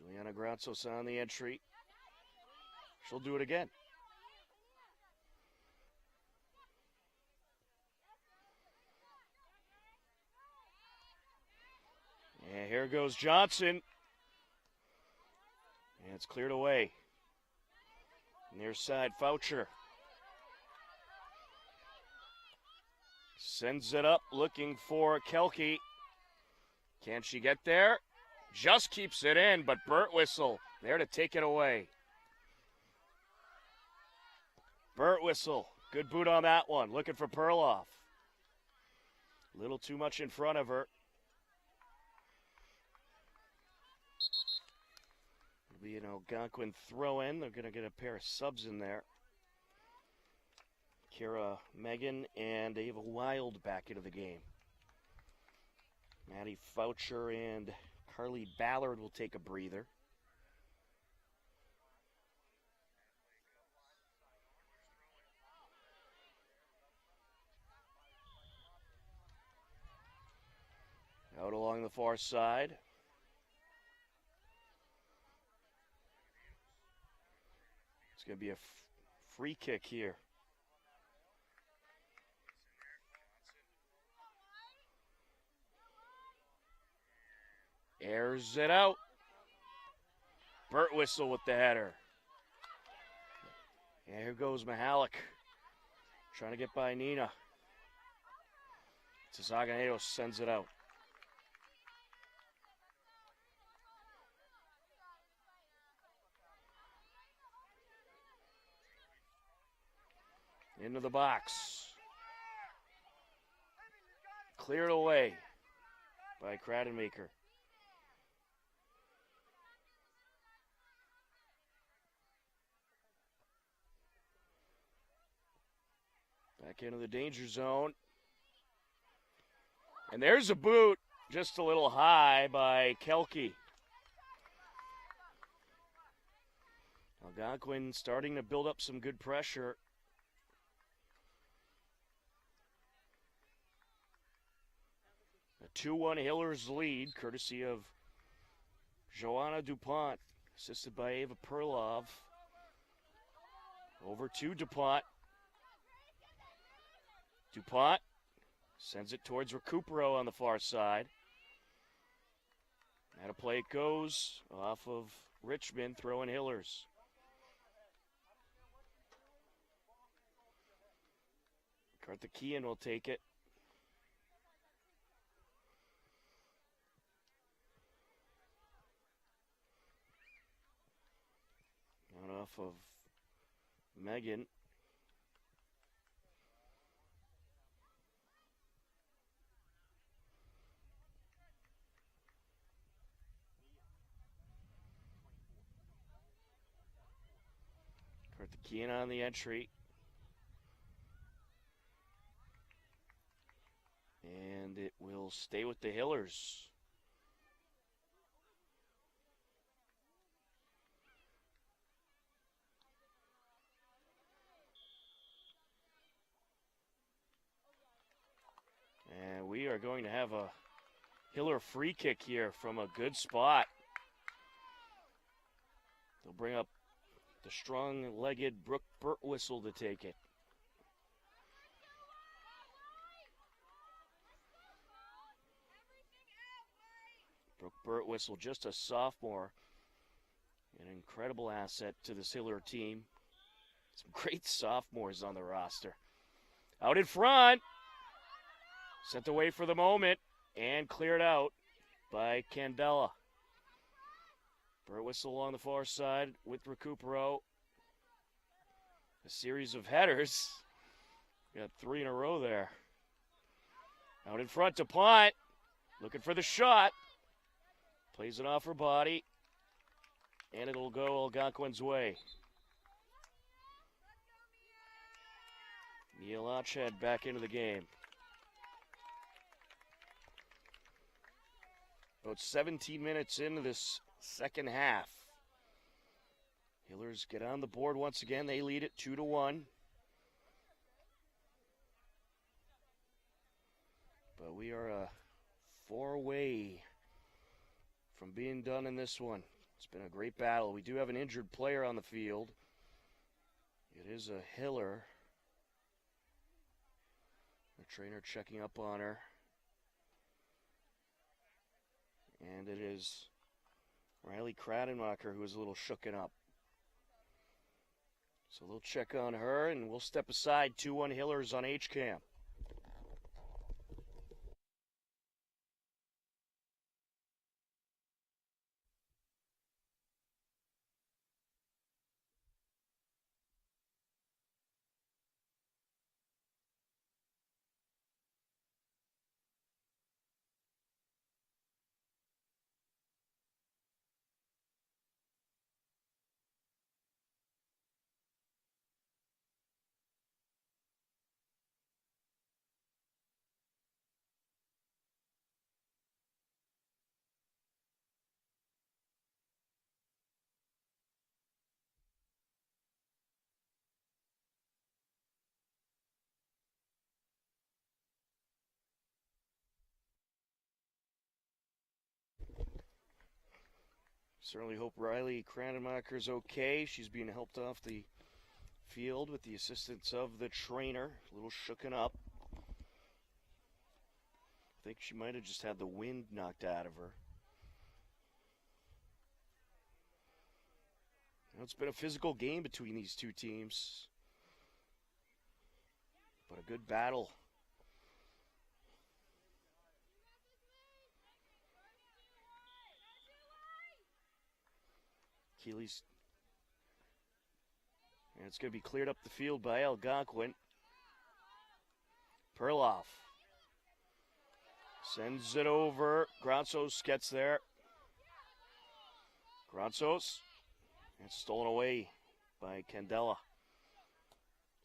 Juliana Granzos on the entry. She'll do it again. And here goes Johnson. And it's cleared away. Near side, Foucher. Sends it up, looking for Kelke. Can she get there? Just keeps it in, but Burt Whistle there to take it away. Burt Whistle, good boot on that one. Looking for Perloff. A little too much in front of her. It'll be an Algonquin throw-in. They're going to get a pair of subs in there. Kira Megan and Ava Wild back into the game. Maddie Foucher and Carly Ballard will take a breather. Out along the far side. It's going to be a free kick here. Airs it out. Burt Whistle with the header. And here goes Mihalik. Trying to get by Nina. Tzaganaitos sends it out. Into the box. Cleared away by Kradenmaker. Back into the danger zone. And there's a boot, just a little high by Kelke. Algonquin starting to build up some good pressure. A 2-1 Hillers lead, courtesy of Joanna DuPont, assisted by Ava Perlov. Over to DuPont. DuPont sends it towards Recupero on the far side. At a play it goes off of Richmond, throwing Hillers. Karthikeyan will take it. Out off of Megan. Karthikeyan on the entry. And it will stay with the Hillers. And we are going to have a Hiller free kick here from a good spot. They'll bring up the strong-legged Brooke Burtwhistle to take it. Brooke Burtwhistle, just a sophomore, an incredible asset to this Hiller team. Some great sophomores on the roster. Out in front, sent away for the moment, and cleared out by Candela. Burtwhistle along the far side with Recupero. A series of headers. Got 3 in a row there. Out in front to Pont. Looking for the shot. Plays it off her body. And it'll go Algonquin's way. Mielached back into the game. About 17 minutes into this second half. Hillers get on the board once again. They lead it 2-1. But we are 4 away from being done in this one. It's been a great battle. We do have an injured player on the field. It is a Hiller. The trainer checking up on her. And it is Riley Kradenmacher who is a little shooken up. So they'll check on her, and we'll step aside. 2-1 Hillers on HCAM. Certainly hope Riley Kradenmacher's okay. She's being helped off the field with the assistance of the trainer. A little shooken up. I think she might have just had the wind knocked out of her. It's been a physical game between these two teams, but a good battle. Keeley's, and it's going to be cleared up the field by Algonquin. Perloff sends it over. Gronsos gets there. Gronsos, and stolen away by Candela.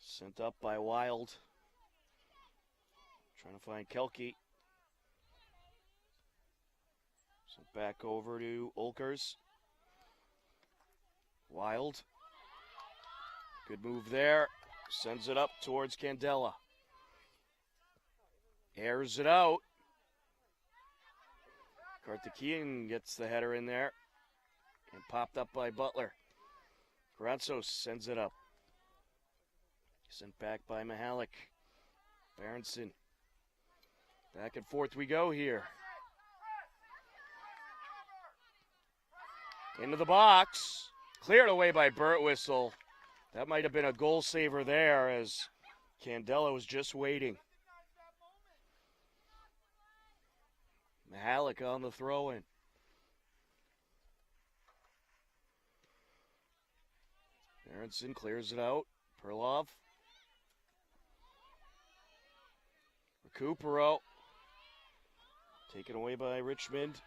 Sent up by Wild. Trying to find Kelke. Sent back over to Olkers. Wild. Good move there. Sends it up towards Candela. Airs it out. Karthikeyan gets the header in there. And popped up by Butler. Gronsos sends it up. Sent back by Mihalik. Berenson. Back and forth we go here. Into the box. Cleared away by Birtwistle. That might have been a goal saver there as Candela was just waiting. Mihalik on the throw-in. Berenson clears it out. Perlov. Recupero. Taken away by Richmond.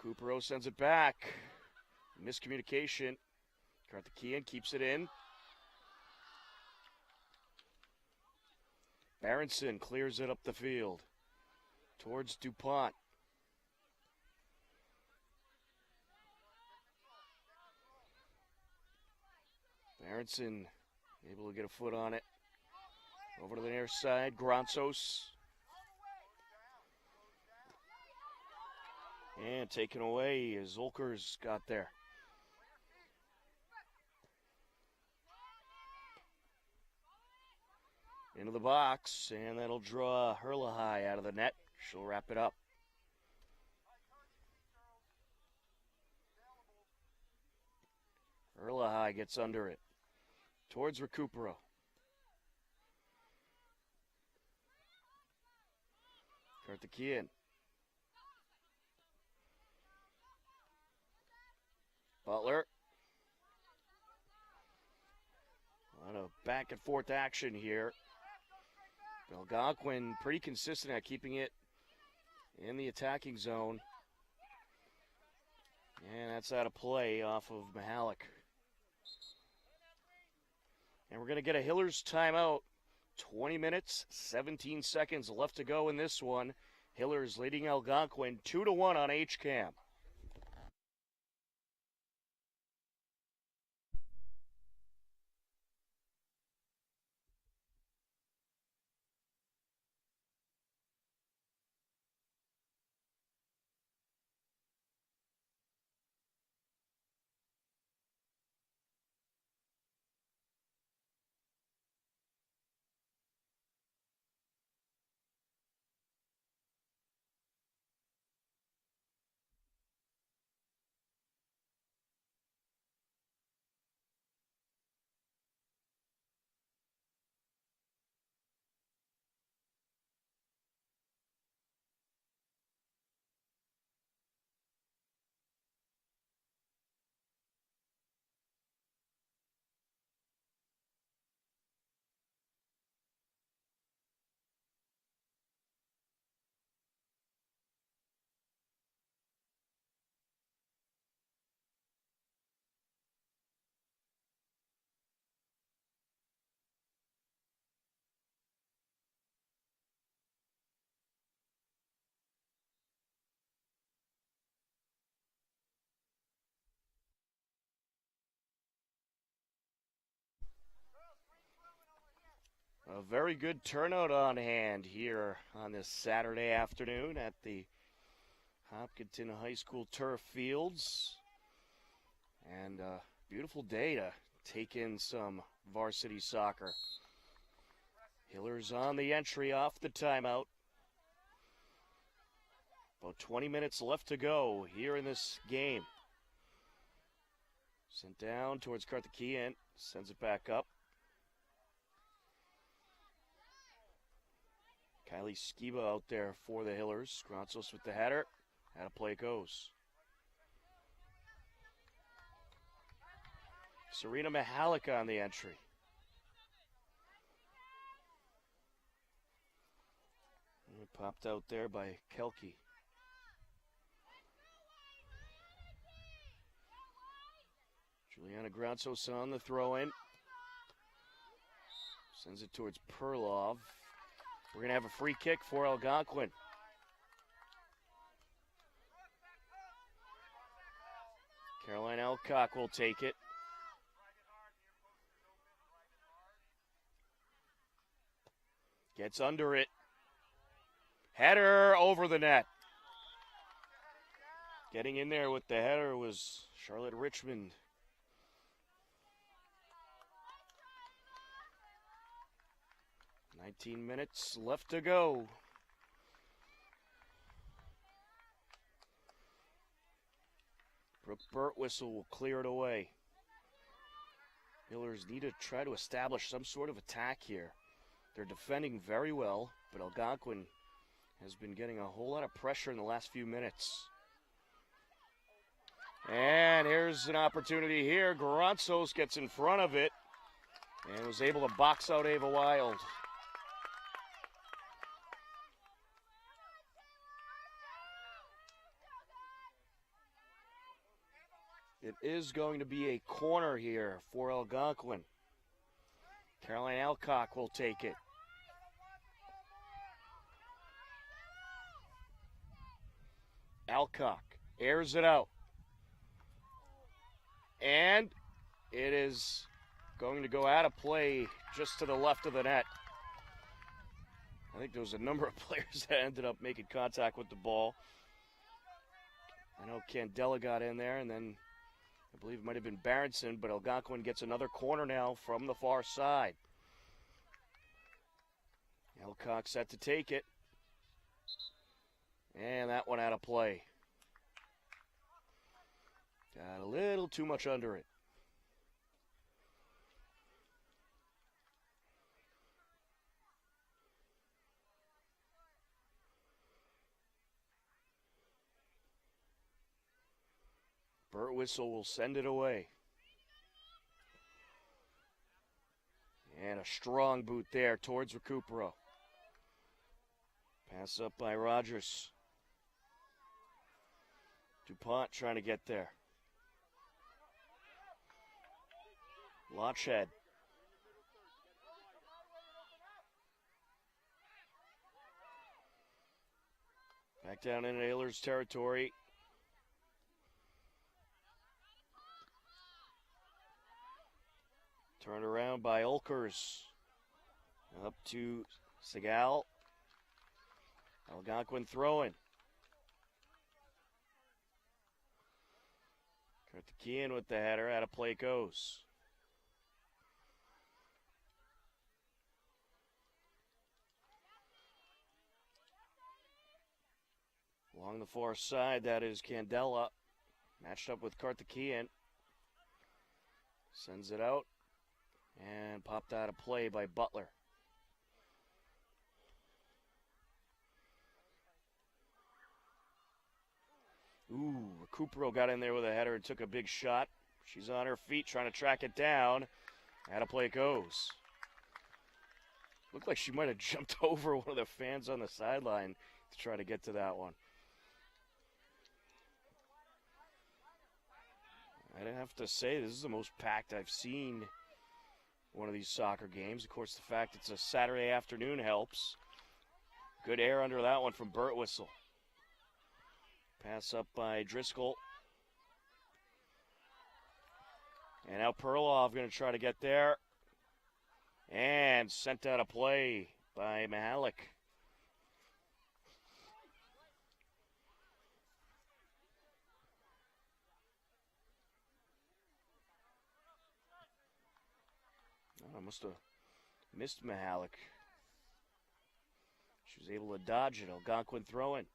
Recupero sends it back. Miscommunication. Karthikeyan keeps it in. Berenson clears it up the field towards DuPont. Berenson able to get a foot on it. Over to the near side, Gronsos. And taken away as Olkers got there. Into the box, and that'll draw Herlahai out of the net. She'll wrap it up. Herlahai gets under it. Towards Recupero. Karthikeyan. Butler. A lot of back and forth action here. Algonquin pretty consistent at keeping it in the attacking zone. And that's out of play off of Mihalik. And we're going to get a Hillers timeout. 20 minutes, 17 seconds left to go in this one. Hillers leading Algonquin 2-1 on HCAM. A very good turnout on hand here on this Saturday afternoon at the Hopkinton High School turf fields. And a beautiful day to take in some varsity soccer. Hillers on the entry off the timeout. About 20 minutes left to go here in this game. Sent down towards Karthikeyan. Sends it back up. Kylie Skiba out there for the Hillers. Gransos with the header. Out of play goes. Serena Mihalik on the entry. And popped out there by Kelke. Juliana Gransos on the throw-in. Sends it towards Perlov. We're going to have a free kick for Algonquin. Caroline Alcock will take it. Gets under it. Header over the net. Getting in there with the header was Charlotte Richmond. "19 minutes left to go. Brooke Birtwhistle will clear it away. Hillers need to try to establish some sort of attack here. They're defending very well, but Algonquin has been getting a whole lot of pressure in the last few minutes. And here's an opportunity here. Gransos gets in front of it and was able to box out Ava Wild. It is going to be a corner here for Algonquin. Caroline Alcock will take it. Alcock airs it out. And it is going to go out of play just to the left of the net. I think there was a number of players that ended up making contact with the ball. I know Candela got in there, and then I believe it might have been Berenson, but Algonquin gets another corner now from the far side. Alcock set to take it. And that one out of play. Got a little too much under it. Birtwhistle will send it away. And a strong boot there towards Recupero. Pass up by Rogers. DuPont trying to get there. Lotchhead. Back down in Ayler's territory. Turned around by Olkers. Up to Segal. Algonquin throwing. Karthikeyan with the header. Out of play goes. Along the far side, that is Candela. Matched up with Karthikeyan. Sends it out. And popped out of play by Butler. Ooh, Recupero got in there with a header and took a big shot. She's on her feet trying to track it down. Out of play it goes. Looked like she might have jumped over one of the fans on the sideline to try to get to that one. I'd have to say this is the most packed I've seen one of these soccer games. Of course, the fact it's a Saturday afternoon helps. Good air under that one from Birtwhistle. Pass up by Driscoll. And now Perlov going to try to get there. And sent out of play by Mihalik. Oh, I must have missed Mihalik. She was able to dodge it. Algonquin throwing.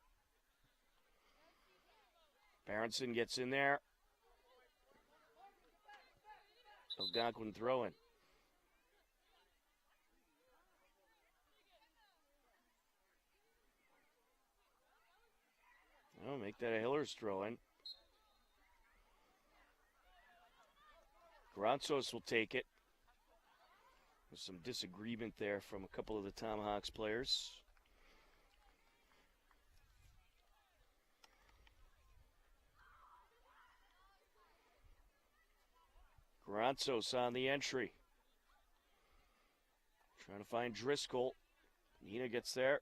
Berenson gets in there. Algonquin throwing. Oh, make that a Hillers throw-in. Gronsos will take it. There's some disagreement there from a couple of the Tomahawks players. Gronsos on the entry. Trying to find Driscoll. Nina gets there.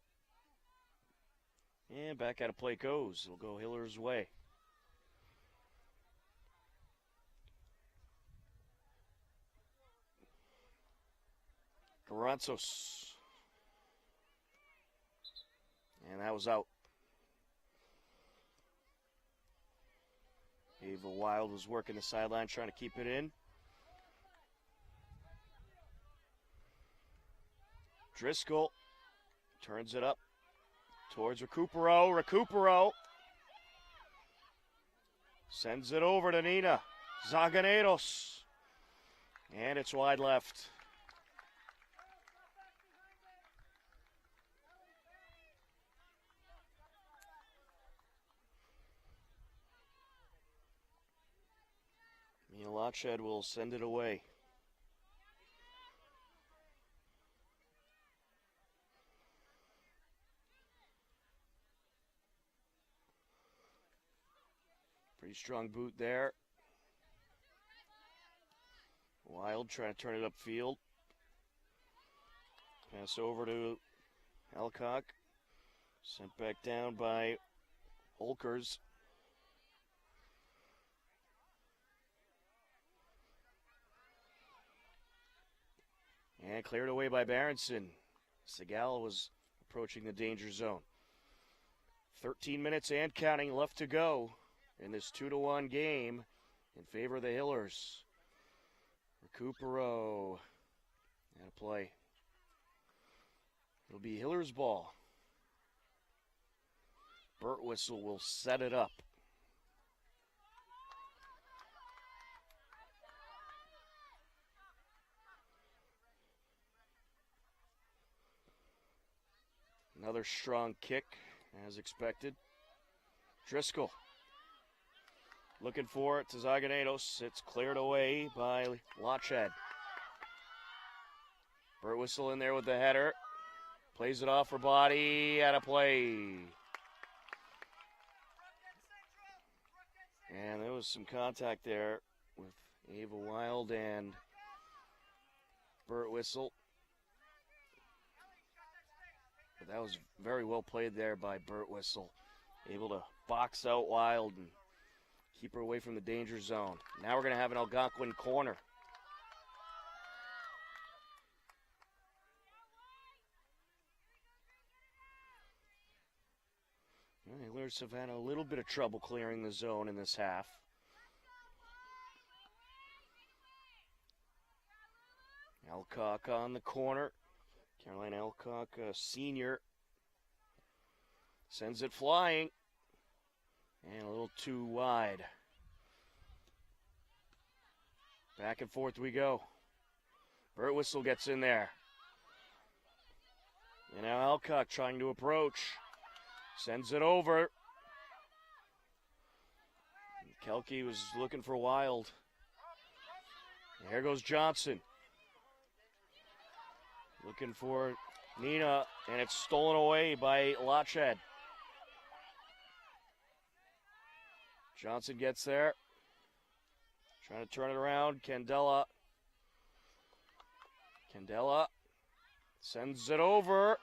And back out of play goes. It'll go Hiller's way. Gronsos. And that was out. Ava Wild was working the sideline trying to keep it in. Driscoll turns it up towards Recupero. Sends it over to Nina Zaganedos. And it's wide left. Mia Lotchhead will send it away. Pretty strong boot there. Wild trying to turn it upfield. Pass over to Alcock. Sent back down by Olkers. And cleared away by Berenson. Segal was approaching the danger zone. 13 minutes and counting left to go in this 2-1 game in favor of the Hillers. Recupero and a play. It'll be Hillers' ball. Birtwistle will set it up. Another strong kick, as expected. Driscoll looking for it to Zaganedos. It's cleared away by Lotchhead. Birtwistle in there with the header. Plays it off for body. Out of play. And there was some contact there with Ava Wild and Birtwistle. But that was very well played there by Birtwistle. Able to box out Wild and keep her away from the danger zone. Now we're going to have an Algonquin corner. The Hillers have had a little bit of trouble clearing the zone in this half. Alcock on the corner. Caroline Alcock, a senior, sends it flying. And a little too wide. Back and forth we go. Birtwistle gets in there. And now Alcock trying to approach. Sends it over. Kelke was looking for Wild. And here goes Johnson. Looking for Nina, and it's stolen away by Lotchhead. Johnson gets there. Trying to turn it around. Candela sends it over,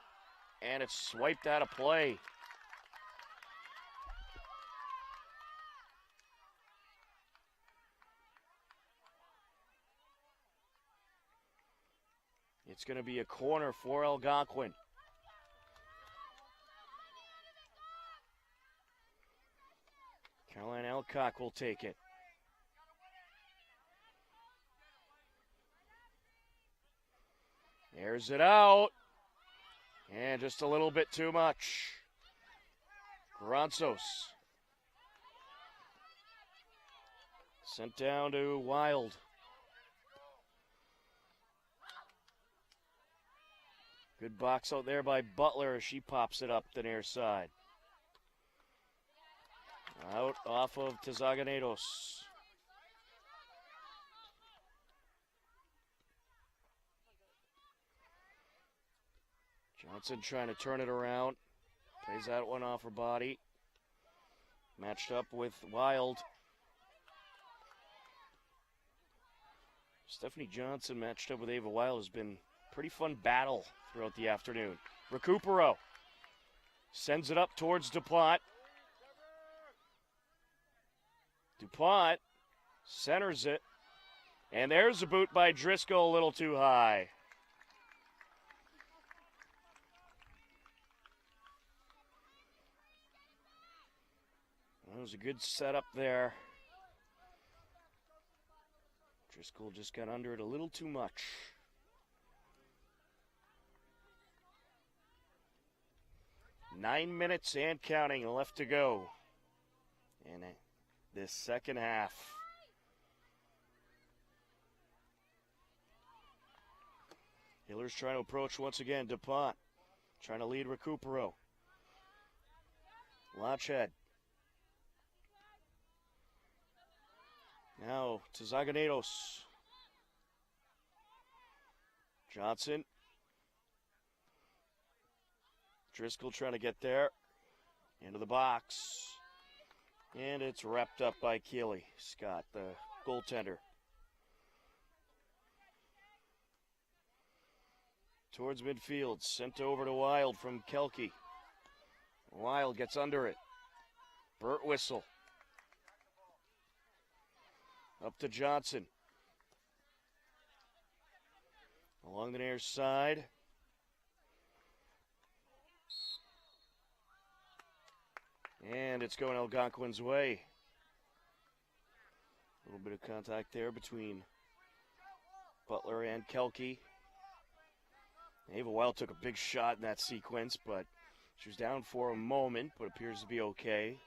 and it's swiped out of play. It's going to be a corner for Algonquin. Caroline Alcock will take it. Airs it out. And just a little bit too much. Gronsos. Sent down to Wild. Good box out there by Butler as she pops it up the near side. Out off of Tizaganedos. Johnson trying to turn it around. Plays that one off her body. Matched up with Wild. Stephanie Johnson matched up with Ava Wild has been a pretty fun battle throughout the afternoon. Recupero sends it up towards DuPont. DuPont centers it. And there's a boot by Driscoll, a little too high. That was a good setup there. Driscoll just got under it a little too much. Nine minutes and counting left to go in this second half. Hiller's trying to approach once again. DuPont trying to lead Recupero. Lachhead. Now to Zaganedos. Johnson. Driscoll trying to get there. Into the box. And it's wrapped up by Keeley Scott, the goaltender. Towards midfield. Sent over to Wild from Kelke. Wild gets under it. Burt Whistle. Up to Johnson. Along the near side. And it's going Algonquin's way. A little bit of contact there between Butler and Kelke. Ava Wild took a big shot in that sequence, but she was down for a moment, but appears to be okay.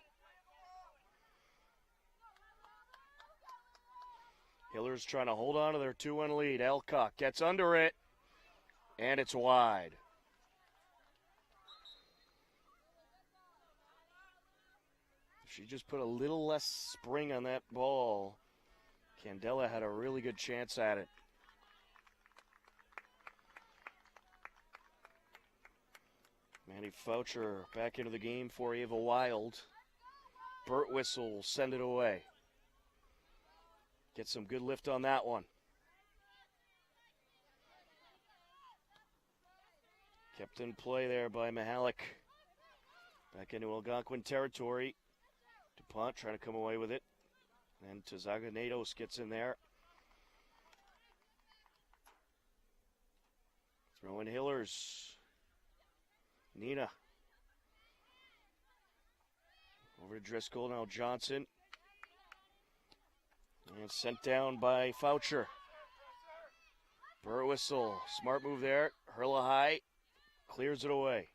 Hiller's trying to hold on to their 2-1 lead. Elcock gets under it, and it's wide. She just put a little less spring on that ball. Candela had a really good chance at it. Manny Foucher back into the game for Ava Wild. Burt Whistle will send it away. Get some good lift on that one. Kept in play there by Mihalik. Back into Algonquin territory. DuPont trying to come away with it. And Tizaganedos gets in there. Throwing Hillers. Nina. Over to Driscoll, now Johnson. And sent down by Foucher. Burt Whistle, smart move there. Hurla high, clears it away.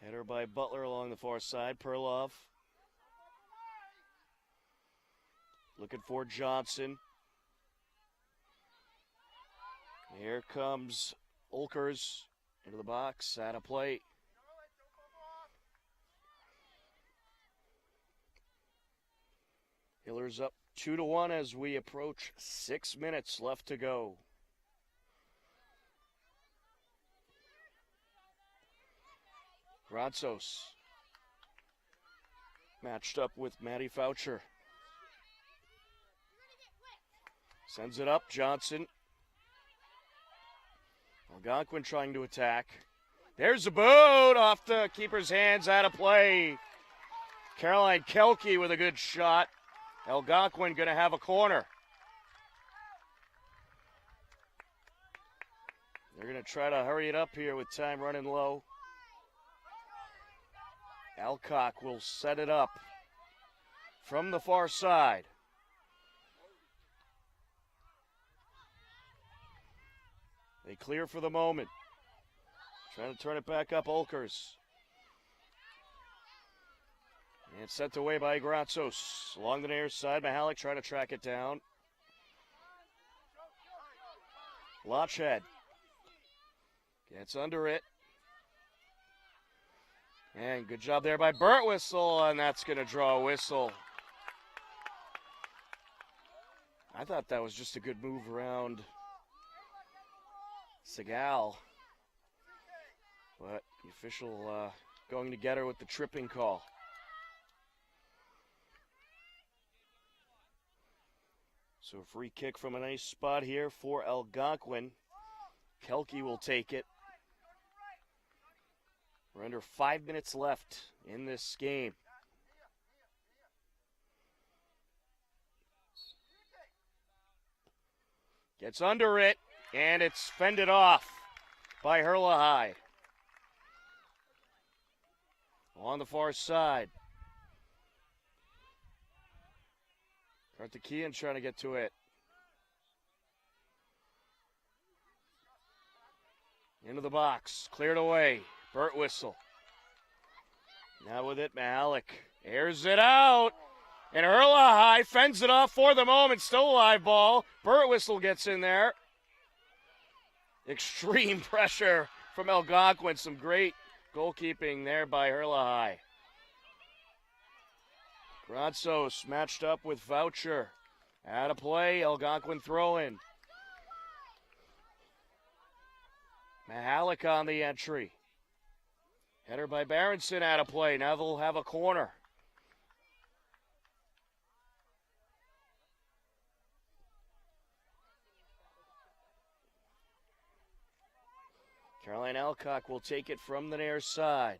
Header by Butler along the far side. Perlov. Looking for Johnson. Here comes Olkers into the box, out of play. Hiller's up 2-1 as we approach 6 minutes left to go. Gratsos matched up with Maddie Foucher. Sends it up, Johnson. Algonquin trying to attack. There's a boot off the keeper's hands, out of play. Caroline Kelke with a good shot. Algonquin going to have a corner. They're going to try to hurry it up here with time running low. Alcock will set it up from the far side. They clear for the moment. Trying to turn it back up, Olkers. And sent away by Gratsos. Along the near side, Mihalik trying to track it down. Lachhead. Gets under it. And good job there by Birtwistle, and that's going to draw a whistle. I thought that was just a good move around Segal. But the official going to get her with the tripping call. So a free kick from a nice spot here for Algonquin. Kelke will take it. We're under 5 minutes left in this game. Gets under it, and it's fended off by Hurlahai. On the far side. Karthikeyan trying to get to it. Into the box, cleared away. Birtwistle. Now with it, Mahalik airs it out. And Hurlahai fends it off for the moment. Still a live ball. Birtwistle gets in there. Extreme pressure from Algonquin. Some great goalkeeping there by Hurlahai. Gransos matched up with Voucher. Out of play, Algonquin throw-in. Mahalik on the entry. Header by Berenson out of play. Now they'll have a corner. Caroline Alcock will take it from the near side.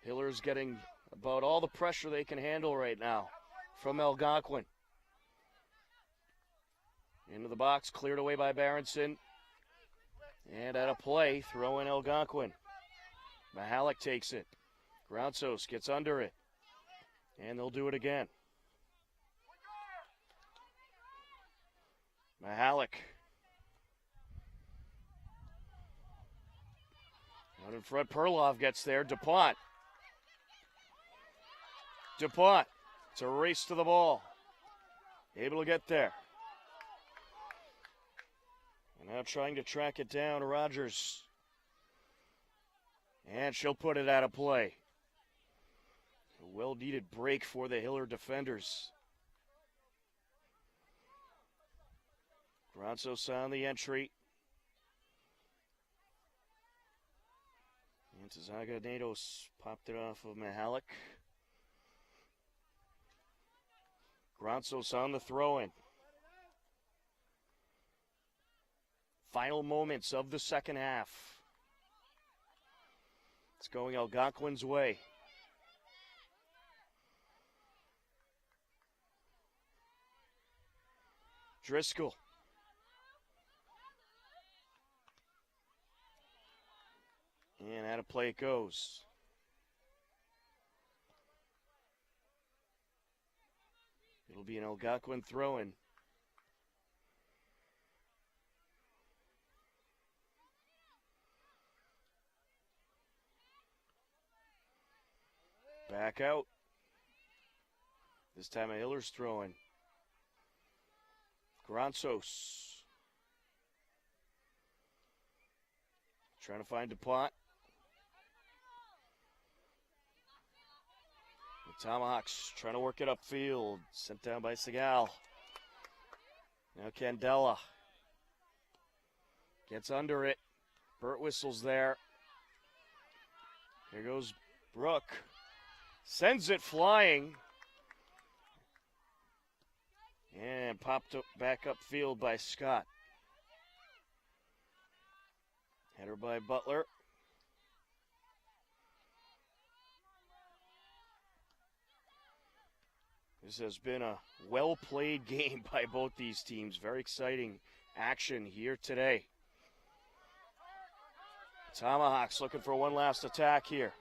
Hillers getting about all the pressure they can handle right now from Algonquin. Into the box, cleared away by Berenson. And out of play, throw in Algonquin. Mahalik takes it. Groundzos gets under it. And they'll do it again. Mahalik. Out in front, Perlov gets there. DuPont. DuPont. It's a race to the ball. Able to get there. And now trying to track it down, Rogers. And she'll put it out of play. A well-needed break for the Hiller defenders. Gransos on the entry. And Zaganedos popped it off of Mahalik. Gransos on the throw-in. Final moments of the second half. It's going Algonquin's way. Driscoll. And out of play it goes. It'll be an Algonquin throw-in. Back out. This time a Hiller's throwing. Gransos. Trying to find DuPont. The Tomahawks trying to work it upfield. Sent down by Segal. Now Candela. Gets under it. Birtwistle's there. Here goes Brooke. Sends it flying. And popped up back upfield by Scott. Header by Butler. This has been a well-played game by both these teams. Very exciting action here today. Tomahawks looking for one last attack here.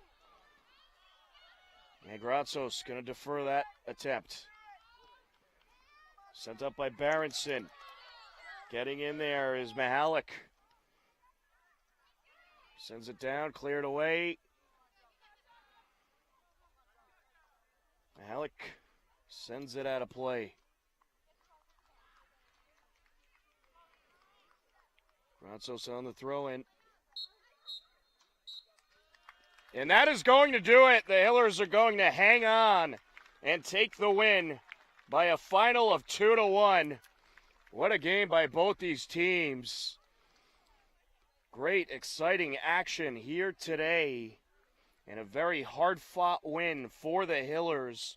And Gransos going to defer that attempt. Sent up by Berenson. Getting in there is Mahalik. Sends it down, cleared away. Mahalik sends it out of play. Francis on the throw-in. And that is going to do it. The Hillers are going to hang on and take the win by a final of 2-1. What a game by both these teams. Great, exciting action here today. And a very hard-fought win for the Hillers,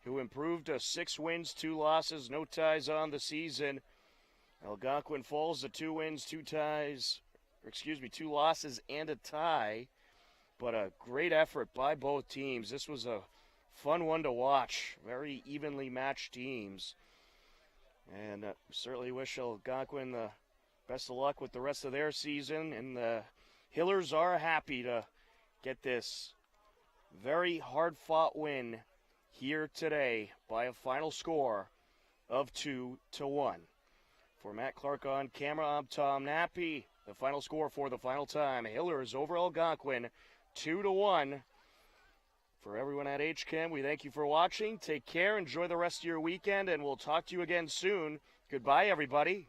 who improved to 6 wins, 2 losses, no ties on the season. Algonquin falls to 2 wins, 2 losses and a tie. But a great effort by both teams. This was a fun one to watch. Very evenly matched teams. And certainly wish Algonquin the best of luck with the rest of their season. And the Hillers are happy to get this very hard-fought win here today by a final score of 2-1. For Matt Clark on camera, I'm Tom Nappy. The final score for the final time, Hillers over Algonquin, 2-1. For everyone at HCAM, we thank you for watching. Take care, enjoy the rest of your weekend, and we'll talk to you again soon. Goodbye, everybody.